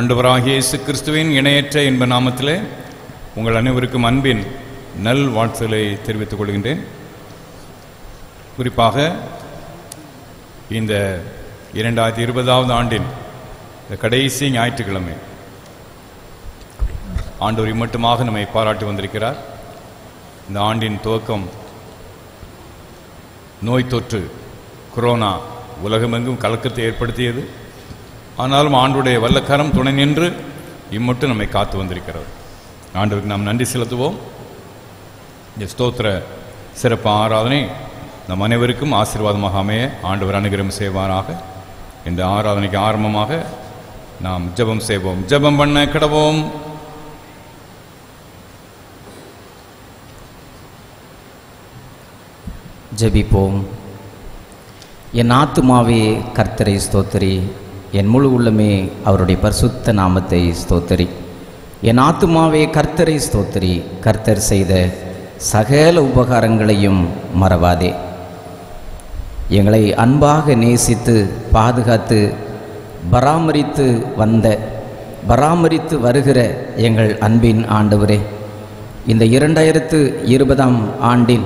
ஆண்டவராகிய இயேசு கிறிஸ்துவின் இணையற்ற இன்ப நாமத்திலே உங்கள் அனைவருக்கும் அன்பின் நல் வாழ்த்துக்களை தெரிவித்துக் கொள்கின்றேன். குறிப்பாக இந்த 2020 ஆண்டின் கடைசி ஞாயிற்றுக்கிழமை ஆண்டவர் மட்டுமாக நம்மை பாராட்டி வந்திருக்கிறார். இந்த ஆண்டின் துவக்கம் நோய் தொற்று கொரோனா உலகமெங்கும் கலக்கத்தை ஏற்படுத்தியது. ஆனாலும் ஆண்டுடைய வல்லக்கரம் துணை நின்று இம்மட்டும் நம்மை காத்து வந்திருக்கிறது. ஆண்டவருக்கு நாம் நன்றி செலுத்துவோம். இந்த ஸ்தோத்திர சிறப்பு ஆராதனை நம் அனைவருக்கும் ஆசீர்வாதமாக அமைய ஆண்டவர் அனுகிரகம் செய்வாராக. இந்த ஆராதனைக்கு ஆரம்பமாக நாம் ஜெபம் செய்வோம். ஜெபம் பண்ண கடவோம். ஜெபிப்போம். என் ஆத்துமாவே கர்த்தரை ஸ்தோத்திரி, என் முழு உள்ளமே அவருடைய பரிசுத்த நாமத்தை ஸ்தோத்திரி. என் ஆத்துமாவே கர்த்தரை ஸ்தோத்திரி, கர்த்தர் செய்த சகல உபகாரங்களையும் மறவாதே. எங்களை அன்பாக நேசித்து பாதுகாத்து பராமரித்து வருகிற எங்கள் அன்பின் ஆண்டவரே, இந்த 2020 ஆண்டின்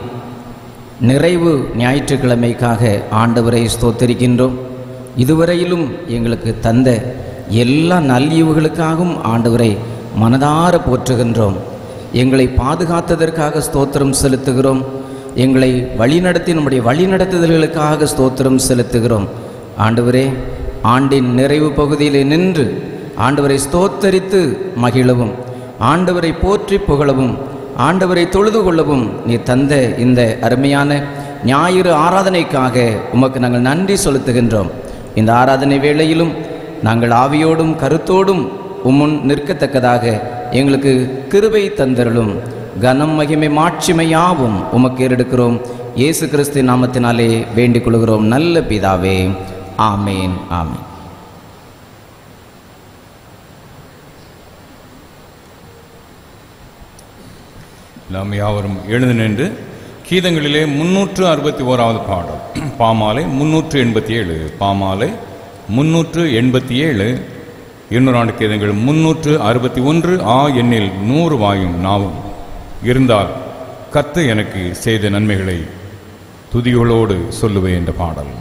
நிறைவு ஞாயிற்றுக்கிழமைக்காக ஆண்டவரை ஸ்தோத்திரிக்கின்றோம். இதுவரையிலும் எங்களுக்கு தந்த எல்லா நல்லீவுகளுக்காகவும் ஆண்டவரை மனதார போற்றுகின்றோம். எங்களை பாதுகாத்ததற்காக ஸ்தோத்திரம் செலுத்துகிறோம். எங்களை வழிநடத்தி நம்முடைய வழிநடத்துதல்களுக்காக ஸ்தோத்திரம் செலுத்துகிறோம். ஆண்டவரே, ஆண்டின் நிறைவு பகுதியிலே நின்று ஆண்டவரை ஸ்தோத்தரித்து மகிழவும், ஆண்டவரை போற்றி புகழவும், ஆண்டவரை தொழுது கொள்ளவும் நீ தந்த இந்த அருமையான ஞாயிறு ஆராதனைக்காக உமக்கு நாங்கள் நன்றி செலுத்துகின்றோம். இந்த ஆராதனை வேளையிலும் நாங்கள் ஆவியோடும் கருத்தோடும் உம்முன் நிற்கத்தக்கதாக எங்களுக்கு கிருபை தந்தருளும். கனம் மகிமை மாட்சிமையாவும் உமக்கு ஏறெடுக்கிறோம். இயேசு கிறிஸ்து நாமத்தினாலே வேண்டிக் கொள்கிறோம் நல்ல பிதாவே, ஆமேன் ஆமேன். நாம் யாவரும் எழுந்து நின்று கீதங்களிலே 361வது பாடல், பாமாலை 387, பாமாலை 387, 200 கீதங்கள் 361. ஆ எண்ணில் 100 வாயும் நாவும் இருந்தால் கர்த்தர் எனக்கு செய்த நன்மைகளை துதிகளோடு சொல்லுவேன் என்ற பாடல்.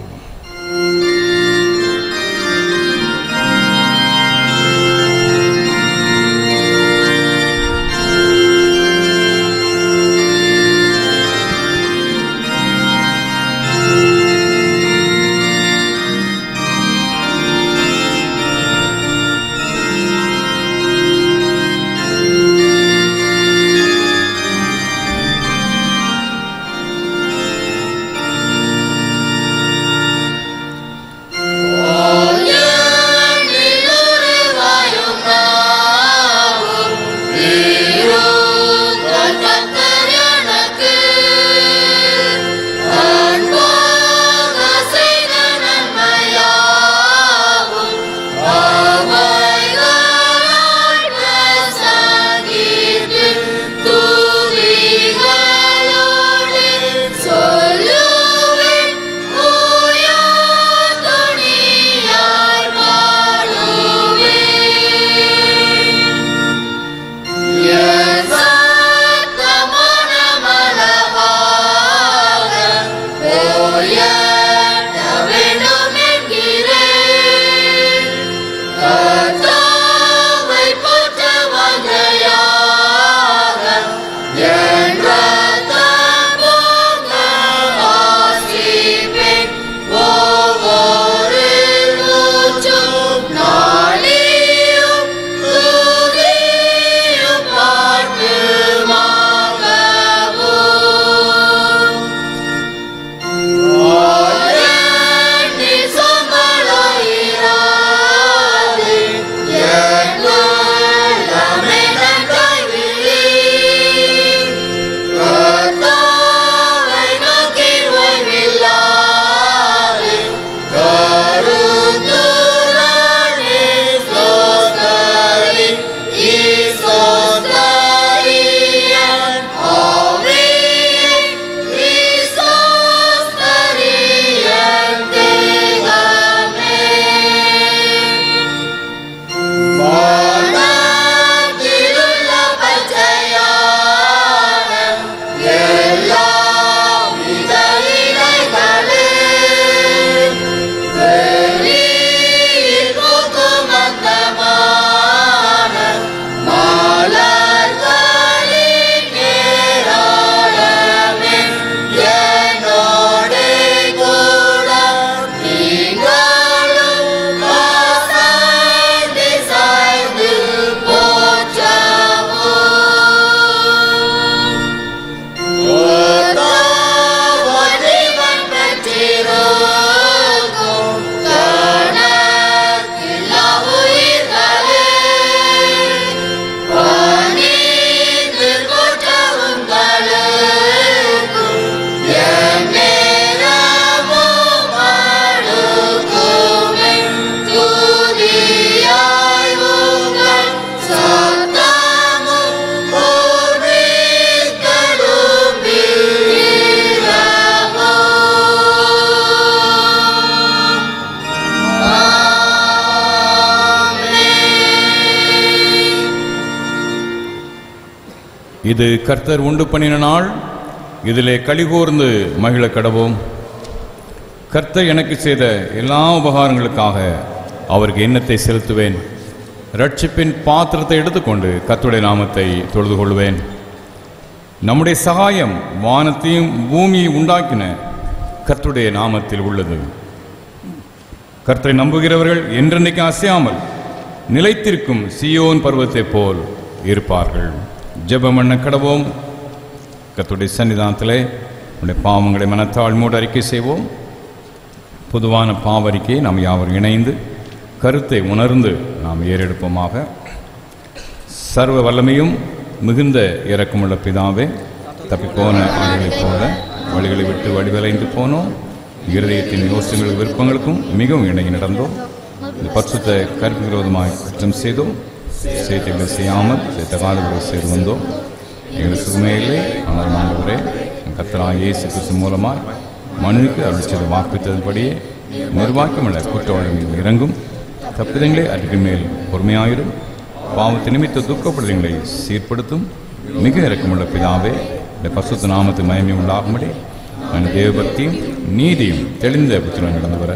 இது கர்த்தர் உண்டு பண்ணின நாள், இதிலே களிகூர்ந்து மகிழ கடவோம். கர்த்தர் எனக்கு செய்த எல்லா உபகாரங்களுக்காக அவருக்கு எண்ணத்தை செலுத்துவேன். ரட்சிப்பின் பாத்திரத்தை எடுத்துக்கொண்டு கர்த்தருடைய நாமத்தை தொழுது கொள்வேன். நம்முடைய சகாயம் வானத்தையும் பூமியை உண்டாக்கின கர்த்தருடைய நாமத்தில் உள்ளது. கர்த்தரை நம்புகிறவர்கள் என்றென்னைக்கு அசையாமல் நிலைத்திருக்கும் சீயோன் பர்வத்தை போல் இருப்பார்கள். ஜெபம் பண்ண கடவோம். கர்த்தருடைய சன்னிதானத்திலே நம்முடைய பாவங்களை மனத்தாழ்மையோடு அறிக்கை செய்வோம். பொதுவான பாவறிக்கையை நாம் யாவரும் இணைந்து கருத்தை உணர்ந்து நாம் ஏறெடுப்போமாக. சர்வ வல்லமையும் மிகுந்த இரக்கமுள்ள பிதாவே, தப்பிப்போன ஆடுகளைப் போல வழிகளை விட்டு வழிவலைந்து போனோம். இருதயத்தின் யோசனைகள் விருப்பங்களுக்கும் மிகவும் இணங்கி நடந்தோம். இந்த பரிசுத்த கருத்து விரோதமாய் குற்றம் செய்தோம். செய்திகளை செய்யாமல் தகாதவர்களை செய்து வந்தோம். எங்களுக்கு சுகமே இல்லை. ஆனால் ஆண்டவரே, கர்த்தராகிய இயேசு கிறிஸ்து மூலமாய் மனுவுக்கு அருள் செய்த வாக்குத்ததன்படியே நிர்வாகமுள்ள குற்றவாளிகள் இறங்கும். தப்பிதங்களை அறிக்கை மேல் பொறுமையாயிரும். பாவத்து நிமித்த துக்கப்படுதங்களை சீர்படுத்தும் மிக இரக்கமுள்ள பிதாவே, இந்த பரிசுத்த நாமத்து மகிமை உண்டாகும்படி அந்த தேவபக்தியும் நீதியும் தெளிந்த புத்திரன் நடந்து வர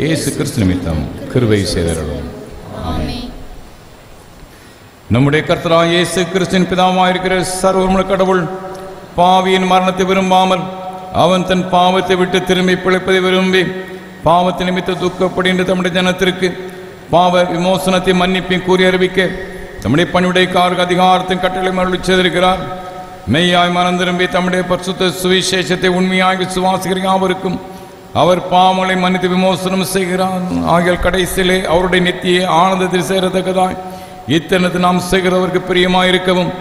இயேசு கிறிஸ்து நிமித்தம் கிருபை செய்தருளும். ஆமென். நம்முடைய கர்த்தராகிய இயேசு கிறிஸ்துவின் பிதாவாயிருக்கிற சர்வமுள்ள கடவுள் பாவியின் மரணத்தை விரும்பாமல் அவன் தன் பாவத்தை விட்டு திரும்பி பிழைப்பதை விரும்பி பாவத்தை நிமித்த துக்கப்படுகின்ற தம்முடைய ஜனத்திற்கு பாவ விமோசனத்தை மன்னிப்பையும் கூறி அறிவிக்க தம்முடைய பணிவுடைக்காரருக்கு அதிகாரத்தின் கட்டளை மறுபடி செய்திருக்கிறார். மெய்யாய் மனம் திரும்பி தம்முடைய பரிசுத்த சுவிசேஷத்தை உண்மையாக விசுவாசிக்கிற யாவருக்கும் அவர் பாவங்களை மன்னித்து விமோசனம் செய்கிறார். ஆகியால் கடைசியிலே அவருடைய நித்திய ஆனந்தத்தில் சேரத்தக்கதாய் இத்தனது நாம் செய்கிறவருக்கு பிரியமாயிருக்கவும்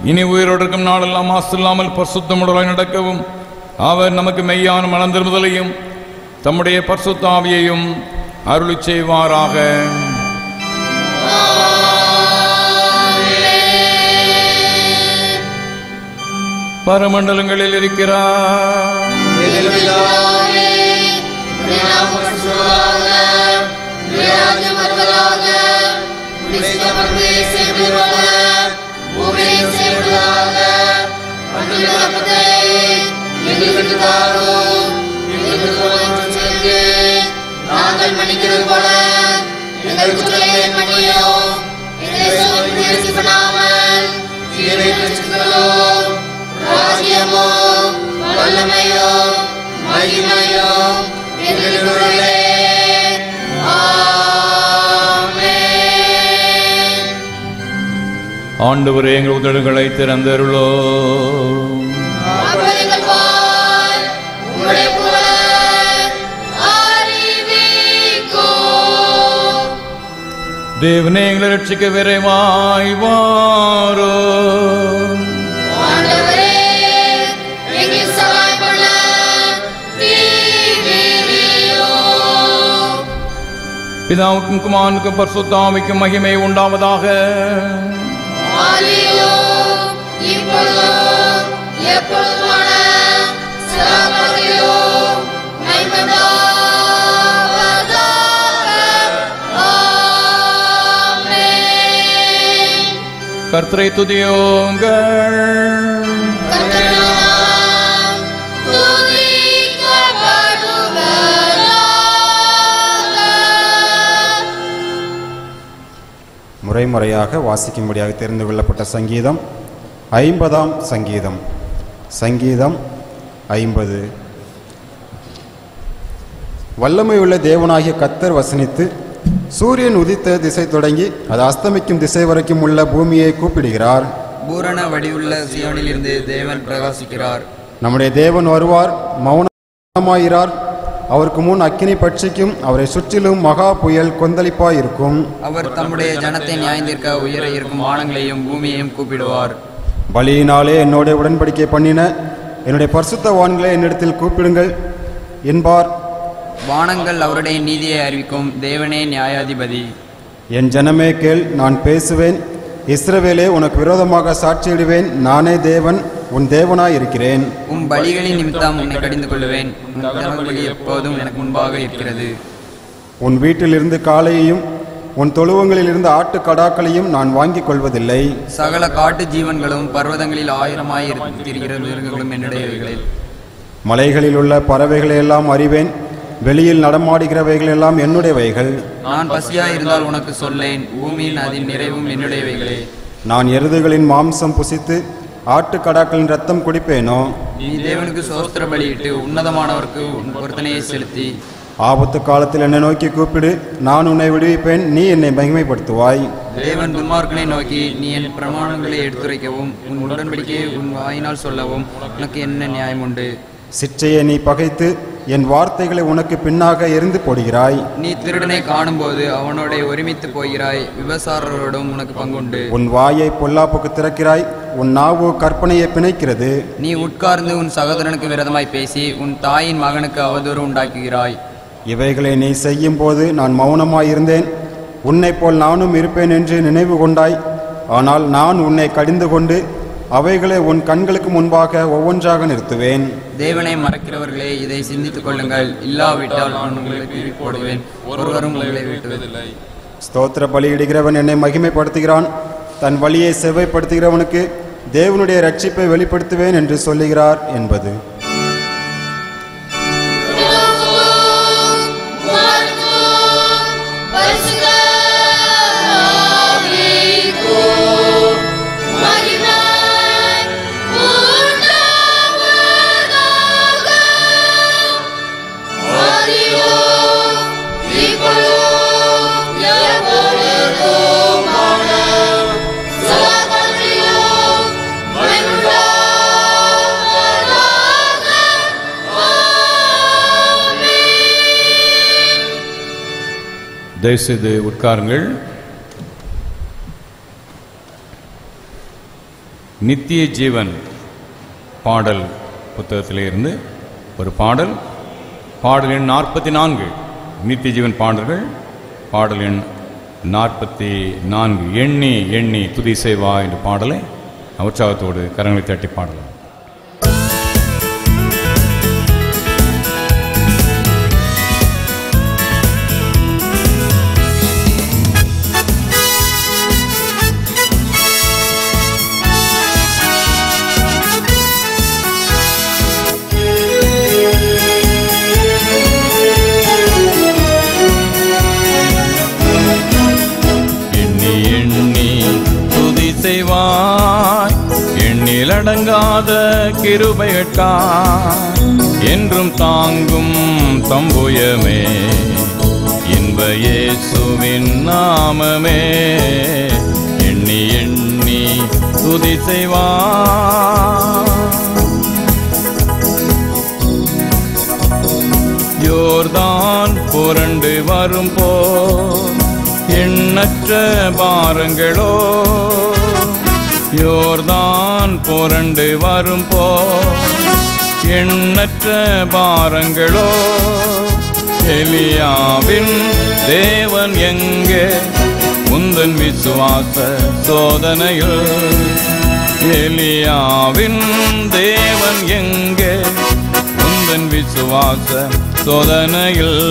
இனி உயிரோடு இருக்கும் நாளெல்லாம் மாசு இல்லாமல் பரிசுத்தமுடலாய் நடக்கவும் அவர் நமக்கு மெய்யான மனம் திரும்புதலையும் தம்முடைய பரிசுத்த ஆவியையும் அருளி செய்வாராக. பரமண்டலங்களில் இருக்கிறார் நாங்கள் மன்னிக்கிறது போல எங்கள் குற்றங்களை மன்னியும். ராஜ்யமும் வல்லமையும் மகிமையும் எங்களுடைய. ஆமென். ஆண்டவரே, எங்கள் உதடுகளை திறந்தருளோ. தேவனே, எங்களை ரட்சிக்க விரைவாய் வாரோ. பிதாவுக்கும் குமாரனுக்கும் பரிசுத்த ஆவிக்கும் மகிமை உண்டாவதாக. கர்த்தரை துதியோங்கள். முறைமுறையாக வாசிக்கும்படியாக தெரிந்து கொள்ளப்பட்ட சங்கீதம் 50ஆம் சங்கீதம். சங்கீதம் 50. வல்லமையுள்ள தேவனாகிய கர்த்தர் வசனித்து சூரியன் உதித்த திசை தொடங்கி அது அஸ்தமிக்கும் திசை வரைக்கும் உள்ள பூமியை கூப்பிடுகிறார். பூரண வடிவுள்ள சியோனில் இருந்து தேவன் பிரகாசிக்கிறார். நம்முடைய தேவன் வருவார், மௌனமாயிரார். அவருக்கு முன் அக்கினி பட்சிக்கும், அவரை சுற்றிலும் மகா புயல் கொந்தளிப்பாயிருக்கும். அவர் தம்முடைய ஜனத்தை நியாயந்திருக்க உயர இருக்கும் வானங்களையும் பூமியையும் கூப்பிடுவார். பலியினாலே என்னோட உடன்படிக்கை பண்ணின என்னுடைய பரிசுத்தவான்களை என்னிடத்தில் கூப்பிடுங்கள் என்பார். வானங்கள் அவருடைய நீதியை அறிவிக்கும். தேவனே நியாயாதிபதி. என் ஜனமே கேள், நான் பேசுவேன். இஸ்ரவேலே, உனக்கு விரோதமாக சாட்சியிடுவேன். நானே தேவன், உன் தேவனாய் இருக்கிறேன். உன் பலிகளின் நிமித்தம் உன்னை கடிந்து கொள்வேன். உன் பலி எப்போதும் எனக்கு முன்பாக இருக்கிறது. உன் வீட்டிலிருந்து காளையையும் உன் தொழுவங்களிலிருந்து ஆட்டுக்கடாக்களையும் நான் வாங்கிக் கொள்வதில்லை. சகல காட்டு ஜீவன்களும் பர்வதங்களில் 1000 திரிகிற மிருகங்களும் என்னுடையவைகளே. மலைகளில் உள்ள பறவைகளையெல்லாம் அறிவேன், வெளியில் நடமாடுகிறவைகளெல்லாம் என்னுடையவைகள். நான் பசியாயிருந்தால் உனக்கு சொல்லேன், பூமியின் அதன் நிறைவும் என்னுடையவைகளே. நான் எருதுகளின் மாம்சம் புசித்து ஆட்டுக்கடாக்களின் ரத்தம் குடிப்பேனோ? நீ தேவனுக்கு சோஸ்திர பலியிட்டு உன்னதமானவருக்கு உன் பொருத்தனையை செலுத்தி ஆபத்து காலத்தில் என்னை நோக்கி கூப்பிடு, நான் உன்னை விடுவிப்பேன், நீ என்னை மகிமைப்படுத்துவாய். தேவன் துன்மார்க்கனை நோக்கி, நீ என் பிரமாணங்களை எடுத்துரைக்கவும் உன் உடன்படிக்கையை உன் வாயினால் சொல்லவும் உனக்கு என்ன நியாயம் உண்டு? சிற்றையை நீ பகைத்து என் வார்த்தைகளை உனக்கு பின்னாக எரிந்து போடுகிறாய். நீ திருடனை காணும்போது அவனோட ஒருமித்து போகிறாய், விபசாரரோடும் உனக்கு பங்குண்டு. உன் வாயை பொல்லாப்புக்கு திறக்கிறாய், உன் நாவு கற்பனையை பிணைக்கிறது. நீ உட்கார்ந்து உன் சகோதரனுக்கு விரோதமாய் பேசி உன் தாயின் மகனுக்கு அவதூறு உண்டாக்குகிறாய். இவைகளை நீ செய்யும் போது நான் மௌனமாயிருந்தேன், உன்னை போல் நானும் இருப்பேன் என்று நினைவு கொண்டாய். ஆனால் நான் உன்னை கடிந்து கொண்டு அவைகளை உன் கண்களுக்கு முன்பாக ஒவ்வொன்றாக நிறுத்துவேன். தேவனை மறக்கிறவர்களே, இதை சிந்தித்துக் கொள்ளுங்கள், இல்லாவிட்டால் நான் உங்களை கிழி போடுவேன், ஒருவரும் உங்களை விட்டுவதில்லை. ஸ்தோத்திர பலியிடுகிறவன் என்னை மகிமைப்படுத்துகிறான், தன் வழியை செவ்வைப்படுத்துகிறவனுக்கு தேவனுடைய ரட்சிப்பை வெளிப்படுத்துவேன் என்று சொல்லுகிறார் என்பது. தயவுசெய்து உட்காருங்கள். நித்திய ஜீவன் பாடல் புத்தகத்திலே இருந்து ஒரு பாடல், பாடல் எண் 44. நித்திய ஜீவன் பாடல்கள், பாடல் எண் 44. எண்ணி எண்ணி துதி செய்வா என்ற பாடலை உற்சாகத்தோடு கரங்களை தட்டி பாடலாம். எண்ணிலடங்காத கிருபையற்காய் என்றும் தாங்கும் தம்புயமே, இன்ப இயேசுவின் நாமமே. எண்ணி எண்ணி துதி செய்வாய். யோர்தான் புரண்டு வரும் போல் எண்ணற்ற பாரங்களோ, யோர்தான் புரண்டு வரும் போல் எண்ணற்ற பாரங்களோ. எலியாவின் தேவன் எங்கே உந்தன் விசுவாச சோதனையில்? எலியாவின் தேவன் எங்கே உந்தன் விசுவாச சோதனையில்?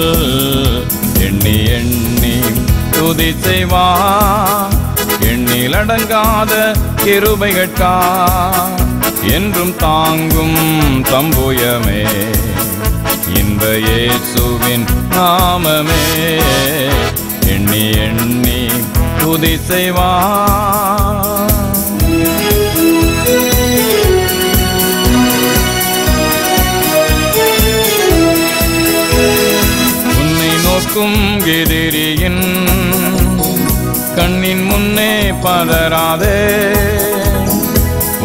எண்ணி எண்ணி துதி செய்வா, எண்ணிலடங்காத கிருபைகட்காய் என்றும் தாங்கும் தம்புயமே, இன்ப இயேசுவின் நாமமே. எண்ணி எண்ணி துதி செய்வா. உன்னை நோக்கும் எதிரியின் கண்ணின் முன்னே பதறாதே,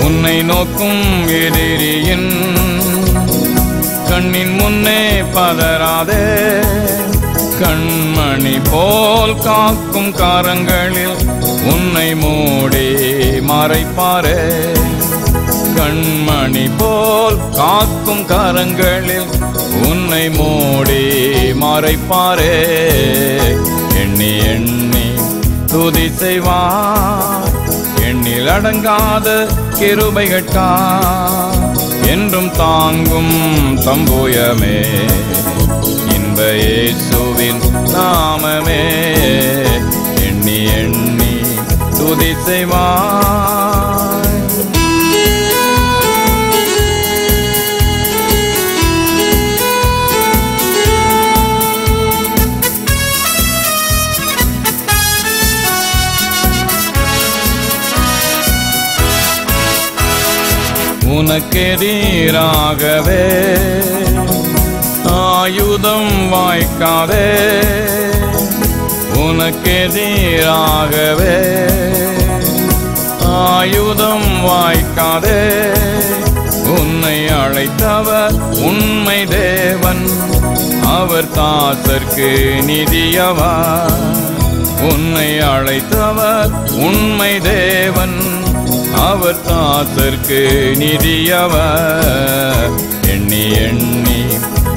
உன்னை நோக்கும் எதிரியின் கண்ணின் முன்னே பதறாதே. கண்மணி போல் காக்கும் கரங்களில் உன்னை மூடி மறைப்பாரே. கண்மணி போல் காக்கும் கரங்களில் உன்னை மூடி மறைப்பாரே. எண்ணி எண்ணி துதி செய்வார், எண்ணில் அடங்காத கிருபைகட்காய் என்றும் தாங்கும் தம்புயமே, இன்ப இயேசுவின் நாமமே. எண்ணி எண்ணி துதி செய்வாய். உனக்கெதிராகவே ஆயுதம் வாய்க்காதே, உனக்கெதிராகவே ஆயுதம் வாய்க்காதே. உன்னை அழைத்தவர் உண்மை தேவன், அவர் தாசர்க்கு நிதியவர். உன்னை அழைத்தவர் உண்மை தேவன், அவர் தாசர்க்கு நிதியவர். எண்ணி எண்ணி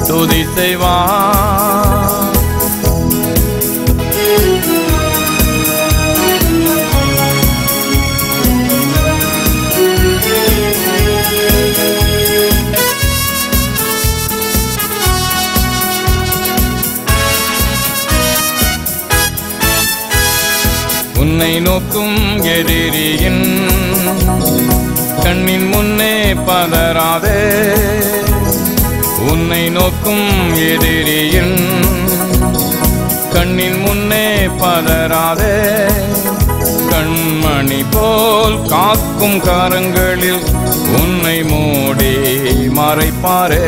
துதி செய்வார். உன்னை நோக்கும் எதிரியின் கண்ணின் முன்னே பதறாதே, உன்னை நோக்கும் எதிரியின் கண்ணின் முன்னே பதறாதே. கண்மணி போல் காக்கும் கரங்களில் உன்னை மூடி மறைப்பாரே.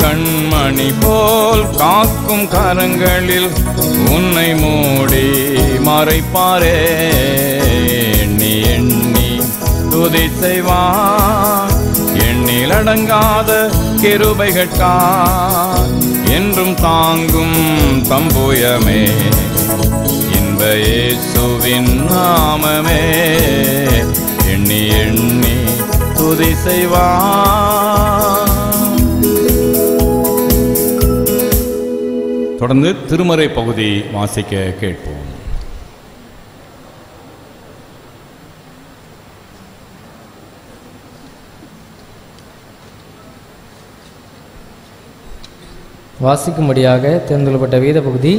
கண்மணி போல் காக்கும் கரங்களில் உன்னை மூடி மறைப்பாரே. எண்ணி எண்ணி துதி செய்வார். எண்ணில் அடங்காத கிருபைகட்கா என்றும் தாங்கும் தம்புயமே, இன்ப இயேசுவின் நாமமே. எண்ணி எண்ணி துதி செய்வார். தொடர்ந்து திருமறை பகுதி வாசிக்க கேட்போம். வாசிக்கும்படியாக தேர்ந்தெடுக்கப்பட்ட வேத பகுதி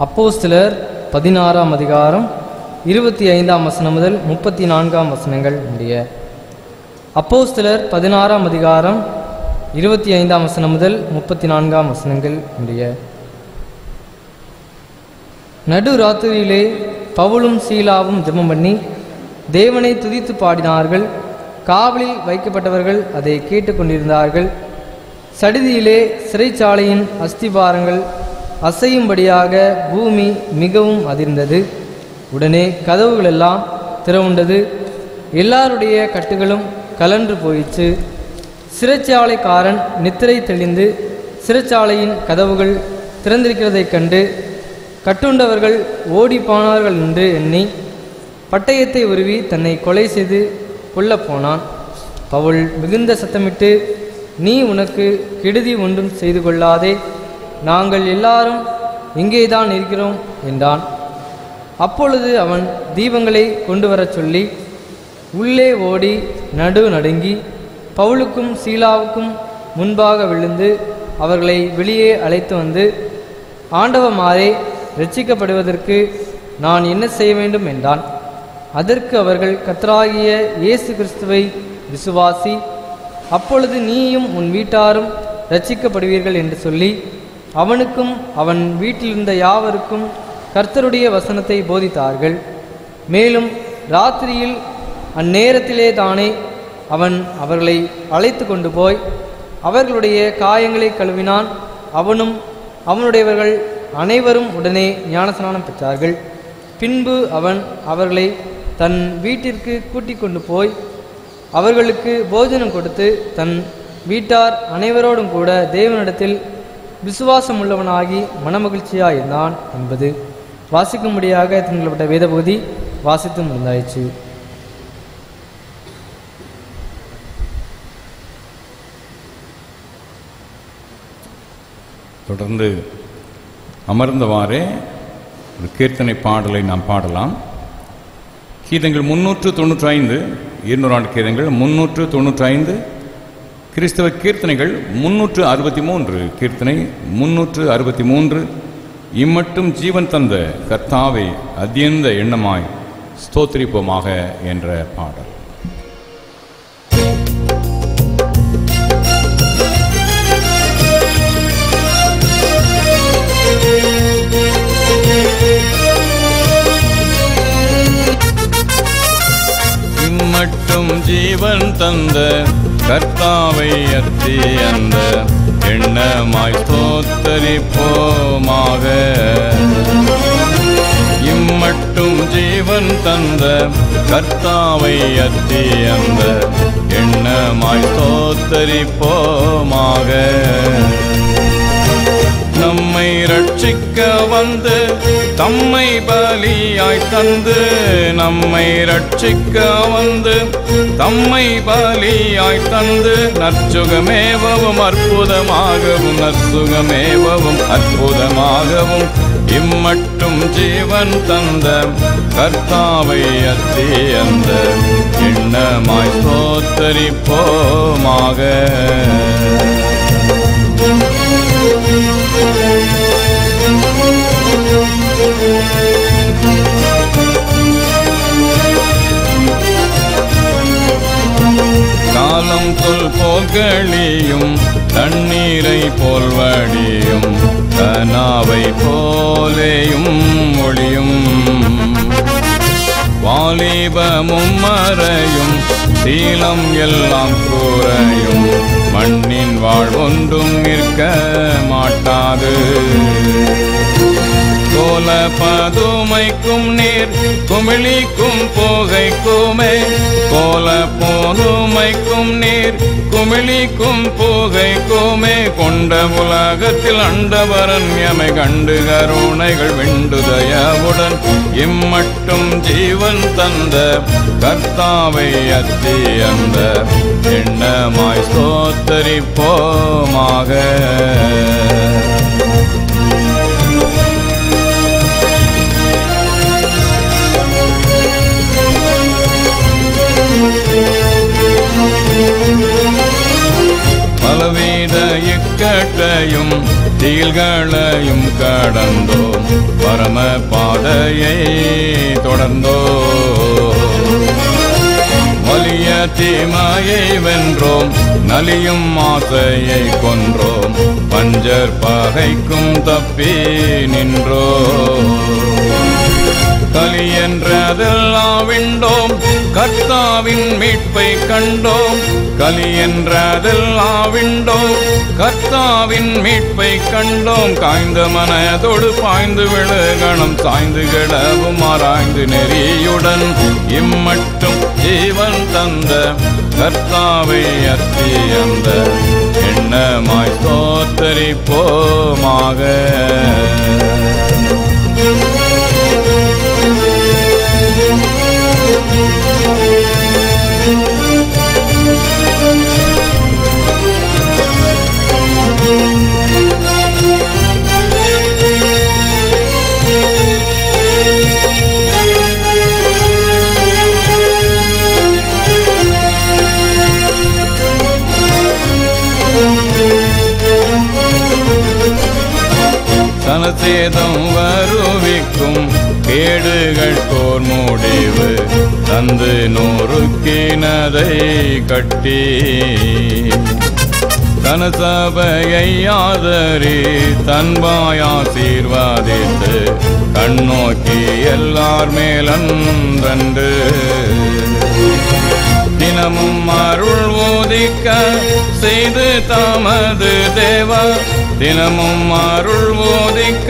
அப்போஸ்தலர் 16ஆம் அதிகாரம் 25ஆம் வசனம் முதல் 34ஆம் வசனங்கள் முடிய. அப்போஸ்தலர் 16ஆம் அதிகாரம் 25ஆம் வசனம் முதல் 34ஆம் வசனங்கள் முடிய. நடு ராத்திரியிலே பவுலும் சீலாவும் ஜெபம் பண்ணி தேவனை துதித்து பாடினார்கள். காவலில் வைக்கப்பட்டவர்கள் அதை கேட்டுக்கொண்டிருந்தார்கள். சடிதியிலே சிறைச்சாலையின் அஸ்திபாரங்கள் அசையும்படியாக பூமி மிகவும் அதிர்ந்தது. உடனே கதவுகளெல்லாம் திறவுண்டது, எல்லாருடைய கட்டுகளும் கலன்று போயிற்று. சிறைச்சாலைக்காரன் நித்திரை தெளிந்து சிறைச்சாலையின் கதவுகள் திறந்திருக்கிறதைக் கண்டு கட்டுண்டவர்கள் ஓடி போனார்கள் என்று எண்ணி பட்டயத்தை உருவி தன்னை கொலை செய்து கொல்லப்போனான். பவுல் மிகுந்த சத்தமிட்டு, நீ உனக்கு கெடுதி ஒன்றும் செய்து கொள்ளாதே, நாங்கள் எல்லாரும் இங்கேதான் இருக்கிறோம் என்றான். அப்பொழுது அவன் தீபங்களை கொண்டு வரச் சொல்லி உள்ளே ஓடி நடு நடுங்கி பவுலுக்கும் சீலாவுக்கும் முன்பாக விழுந்து அவர்களை வெளியே அழைத்து வந்து, ஆண்டவமாரே, இரட்சிக்கப்படுவதற்கு நான் என்ன செய்ய வேண்டும் என்றான். அதற்கு அவர்கள், கர்த்தராகிய இயேசு கிறிஸ்துவை விசுவாசி, அப்பொழுது நீயும் உன் வீட்டாரும் இரட்சிக்கப்படுவீர்கள் என்று சொல்லி அவனுக்கும் அவன் வீட்டிலிருந்த யாவருக்கும் கர்த்தருடைய வசனத்தை போதித்தார்கள். மேலும் ராத்திரியில் அந்நேரத்திலே தானே அவன் அவர்களை அழைத்து கொண்டு போய் அவர்களுடைய காயங்களை கழுவினான். அவனும் அவனுடையவர்கள் அனைவரும் உடனே ஞானஸ்நானம் பெற்றார்கள். பின்பு அவன் அவர்களை தன் வீட்டிற்கு கூட்டிக் கொண்டு போய் அவர்களுக்கு போஜனம் கொடுத்து தன் வீட்டார் அனைவரோடும் கூட தேவனிடத்தில் விசுவாசம் உள்ளவனாகி மனமகிழ்ச்சியாயிருந்தான் என்பது. வாசிக்கும்படியாக திங்களப்பட்ட வேத பகுதி வாசித்து முடிந்தாயிற்று. தொடர்ந்து அமர்ந்தவாறே ஒரு கீர்த்தனை பாடலை நாம் பாடலாம். கீதங்கள் 395, 200 ஆண்டு கீதங்கள் 395, கிறிஸ்தவ கீர்த்தனைகள் 363, கீர்த்தனை 363, இம்மட்டும் ஜீவன் தந்த கர்த்தாவை அத்தியந்த எண்ணமாய் ஸ்தோத்திரிப்போமாக என்ற பாடல். இம்மட்டும் ஜீவன் தந்த கர்த்தாவை அத்தியந்த எண்ணமாய் ஸ்தோத்திரிப்போமாக. இம்மட்டும் ஜீவன் தந்த கர்த்தாவை அத்தியந்த எண்ணமாய் ஸ்தோத்திரிப்போமாக. நம்மை ரட்சிக்க வந்து தம்மை பலியாய் தந்து, நம்மை ரட்சிக்க வந்து தம்மை பலியாய் தந்து, நற்சுகமேவவும் அற்புதமாகவும் நற்சுகமேவவும் அற்புதமாகவும் இம்மட்டும் ஜீவன் தந்த கர்த்தாவை அத்தியந்த எண்ணமாய் ஸ்தோத்திரிப்போமாக. காலம் தொல் போகழியும் தண்ணீரை போல் வடியும் கனாவை போலேயும் ஒளியும், வாலிபமும் மறையும் சீலம் எல்லாம் கூறையும், மண்ணின் வாழ்வொன்றும் நிற்க மாட்டாது. கோல பதுமைக்கும் நீர் குமிழிக்கும் புகைக்குமே, கோல போதுமைக்கும் நீர் குமிழிக்கும் புகைக்குமே, கொண்ட உலகத்தில் அண்டவரன் எமை கண்டு கருணைகள் வெண்டுதயவுடன் இம்மட்டும் ஜீவன் தந்த கர்த்தாவை அத்தியந்த எண்ணமாய் ஸ்தோத்திரிப்போமாக. பலவித இக்கட்டையும் தீல்களையும் கடந்தோம், பரம பாதையை தொடர்ந்தோம். வலிய தீமையை வென்றோம், நலியும் ஆசையை கொன்றோம், பஞ்சர் பகைக்கும் தப்பி நின்றோம். கலி என்றதெல்லாம் விண்டோம், கர்த்தாவின் மீட்பை கண்டோம். கலி என்றதெல்லாம் விண்டோம், கர்த்தாவின் மீட்பை கண்டோம். காய்ந்த மனதோடு பாய்ந்து விழுகணும், சாய்ந்து கிடவும் ஆராய்ந்து நெறியுடன் இம்மட்டும் ஜீவன் தந்த கர்த்தாவை அத்தியந்த எண்ணமாய் ஸ்தோத்திரிப்போமாக. சனசேதம் வருவிக்கும் கேடுகள் போர் முடிவு தந்து நூறுக்கினதை கட்டி, தனசபையை ஆதரி தன்பாயாசீர்வாதித்து கண்ணோக்கி எல்லார் மேலன்றண்டு. தினமும் அருள் ஓதிக்க செய்து தமது தேவா, தினமும் அருள் ஓதிக்க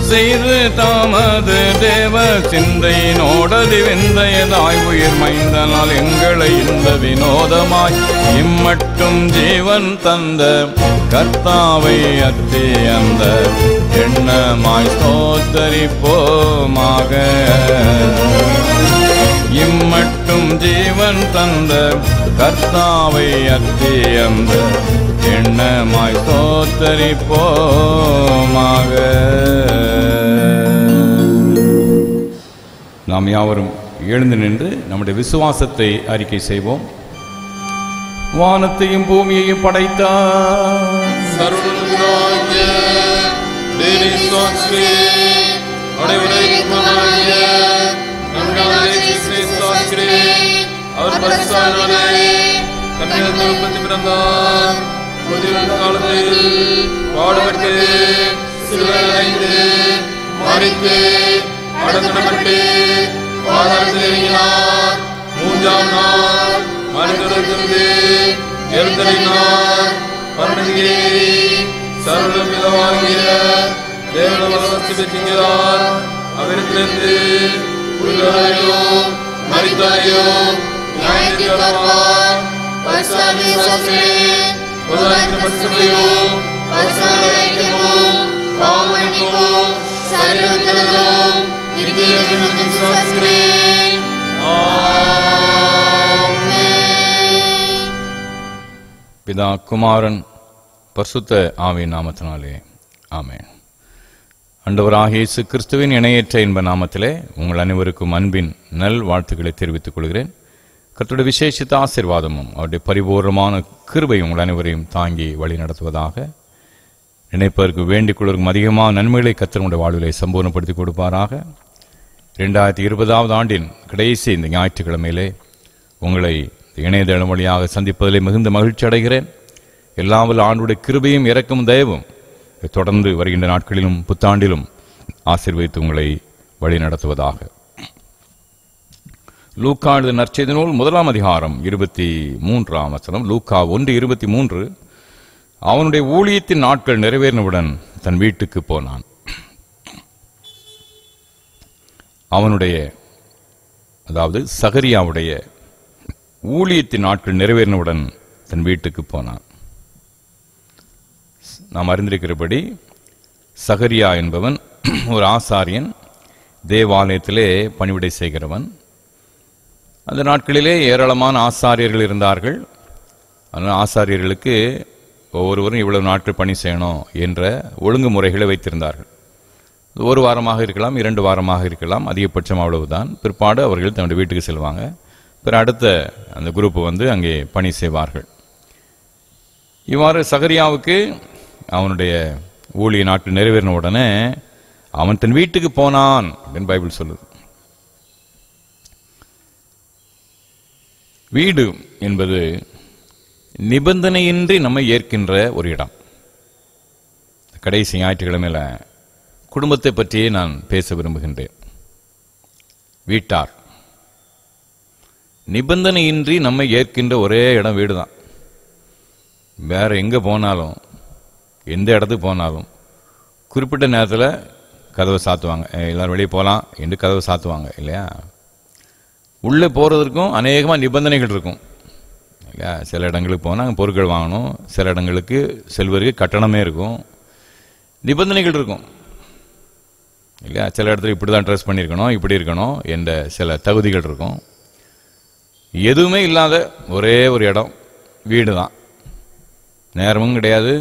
செய்து தமது தேவ, சிந்தையினோடது வெந்தயதாய் உயிர் மைந்தனால் எங்களை இந்த வினோதமாய் இம்மட்டும் ஜீவன் தந்த கர்த்தாவை அத்தியந்த எண்ணமாய் ஸ்தோத்திரிப்போமாக. இம்மட்டும் ஜீவன் தந்த கர்த்தாவை அத்தியந்த எண்ணமாய் ஸ்தோத்திரிப்போமாக. நாம் யாவரும் எழுந்து நின்று நம்முடைய விசுவாசத்தை அறிக்கை செய்வோம். வானத்தையும் பூமியையும் படைத்தார் சர்வ விசுவாசிக்கிறேன். உடையவரை குமாரனாகிய நம்முடைய இயேசுவை விசுவாசிக்கிறேன். அவர் பரிசுத்தவானாலே கன்னியாகுமரியில் உற்பத்தி பிறந்தார். முதியோர் காலத்தில் பாடுபட்டு சிலுவையில் அறைந்து மரித்து அடக்கப்பட்டு பாதாளத்தில் இறங்கினார். மூன்றாம் நாள் மரித்தோரிலிருந்து எழுந்தருளினார். பரமத்திற்கு ஏறி சர்வ பிதாவாகிய தேவனுடைய வல்லமையை பெற்றுகிறார். அவரிடத்திலிருந்து உயிரோரையோ மரித்தோரையோ நியாயம் தீர்ப்பார். பரிசுத்த விசுவாசிக்கிறேன். புதிதான பரிசுத்தத்தையும் பரிசுத்தத்தையும் பாவமன்னிப்பும் சரீரத்திலும் நித்திய விசுவாசிக்கிறேன். ஆமென். பிதா குமாரன் பரிசுத்த ஆவியின் நாமத்தினாலே ஆமென். ஆண்டவராகிய இயேசு கிறிஸ்துவின் இணையற்ற இன்ப நாமத்திலே உங்கள் அனைவருக்கும் அன்பின் நல் வாழ்த்துக்களை தெரிவித்துக் கொள்கிறேன். கர்த்தருடைய விசேஷித்த ஆசீர்வாதமும் அவருடைய பரிபூர்ணமான கிருபையும் உங்கள் அனைவரையும் தாங்கி வழி நடத்துவதாக. நினைப்பதற்கு வேண்டிக் கொள்வதற்கும் அதிகமான நன்மைகளை கர்த்தருடைய வாழ்விலை சம்பூர்ணப்படுத்தி கொடுப்பாராக. 2020 ஆண்டின் கடைசி இந்த ஞாயிற்றுக்கிழமையிலே உங்களை இணையதளம் வழியாக சந்திப்பதிலே மிகுந்த மகிழ்ச்சி அடைகிறேன். எல்லாவல்ல ஆண்டுடைய கிருபையும் இரக்கமும் தயவும் தொடர்ந்து வருகின்ற நாட்களிலும் புத்தாண்டிலும் ஆசீர்வதித்து உங்களை வழி நடத்துவதாக. லூக்கா எழுதின நற்செய்தி நூல் 1 அதிகாரம் 23 வசனம். லூக்கா 1:23. அவனுடைய ஊழியத்தின் நாட்கள் நிறைவேறினவுடன் தன் வீட்டுக்கு போனான். அவனுடைய அதாவது சகரியாவுடைய ஊழியத்தின் நாட்கள் நிறைவேறினவுடன் தன் வீட்டுக்கு போனான். நாம் அறிந்திருக்கிறபடி சகரியா என்பவன் ஒரு ஆசாரியன், தேவாலயத்திலே பணிவிடை செய்கிறவன். அந்த நாட்களிலே ஏராளமான ஆசாரியர்கள் இருந்தார்கள். அதனால் ஆசாரியர்களுக்கு ஒவ்வொருவரும் இவ்வளவு நாட்கள் பணி செய்யணும் என்ற ஒழுங்குமுறைகளை வைத்திருந்தார்கள். ஒரு வாரமாக இருக்கலாம், 2 வாரமாக இருக்கலாம், அதிகபட்சம் அவ்வளவுதான். பிற்பாடு அவர்கள் தன்னுடைய வீட்டுக்கு செல்வாங்க. பிற அடுத்த அந்த குரூப் வந்து அங்கே பணி செய்வார்கள். இவ்வாறு சகரியாவுக்கு அவனுடைய ஊழிய நாட்கள் நிறைவேறின உடனே அவன் தன் வீட்டுக்கு போனான் அப்படின்னு பைபிள் சொல்லுது. வீடு என்பது நிபந்தனையின்றி நம்மை ஏற்கின்ற ஒரு இடம். கடைசி ஞாயிற்றுக்கிழமையில குடும்பத்தை பற்றியே நான் பேச விரும்புகின்றேன். வீட்டார் நிபந்தனையின்றி நம்மை ஏற்கின்ற ஒரே இடம் வீடு தான். வேற எங்க போனாலும், எந்த இடத்துக்கு போனாலும் குறிப்பிட்ட நேரத்தில் கதவை சாத்துவாங்க. எல்லாரும் வெளியே போகலாம் என்று கதவை சாத்துவாங்க இல்லையா? உள்ளே போகிறதுக்கும் அநேகமாக நிபந்தனைகள் இருக்கும் இல்லையா? சில இடங்களுக்கு போனால் அங்கே பொருட்கள் வாங்கணும், சில இடங்களுக்கு செல்வதற்கு கட்டணமே இருக்கும், நிபந்தனைகள் இருக்கும் இல்லையா? சில இடத்துல இப்படி தான் ட்ரெஸ் பண்ணியிருக்கணும், இப்படி இருக்கணும் என்ற சில தகுதிகள் இருக்கும். எதுவுமே இல்லாத ஒரே ஒரு இடம் வீடு தான். நேரமும் கிடையாது,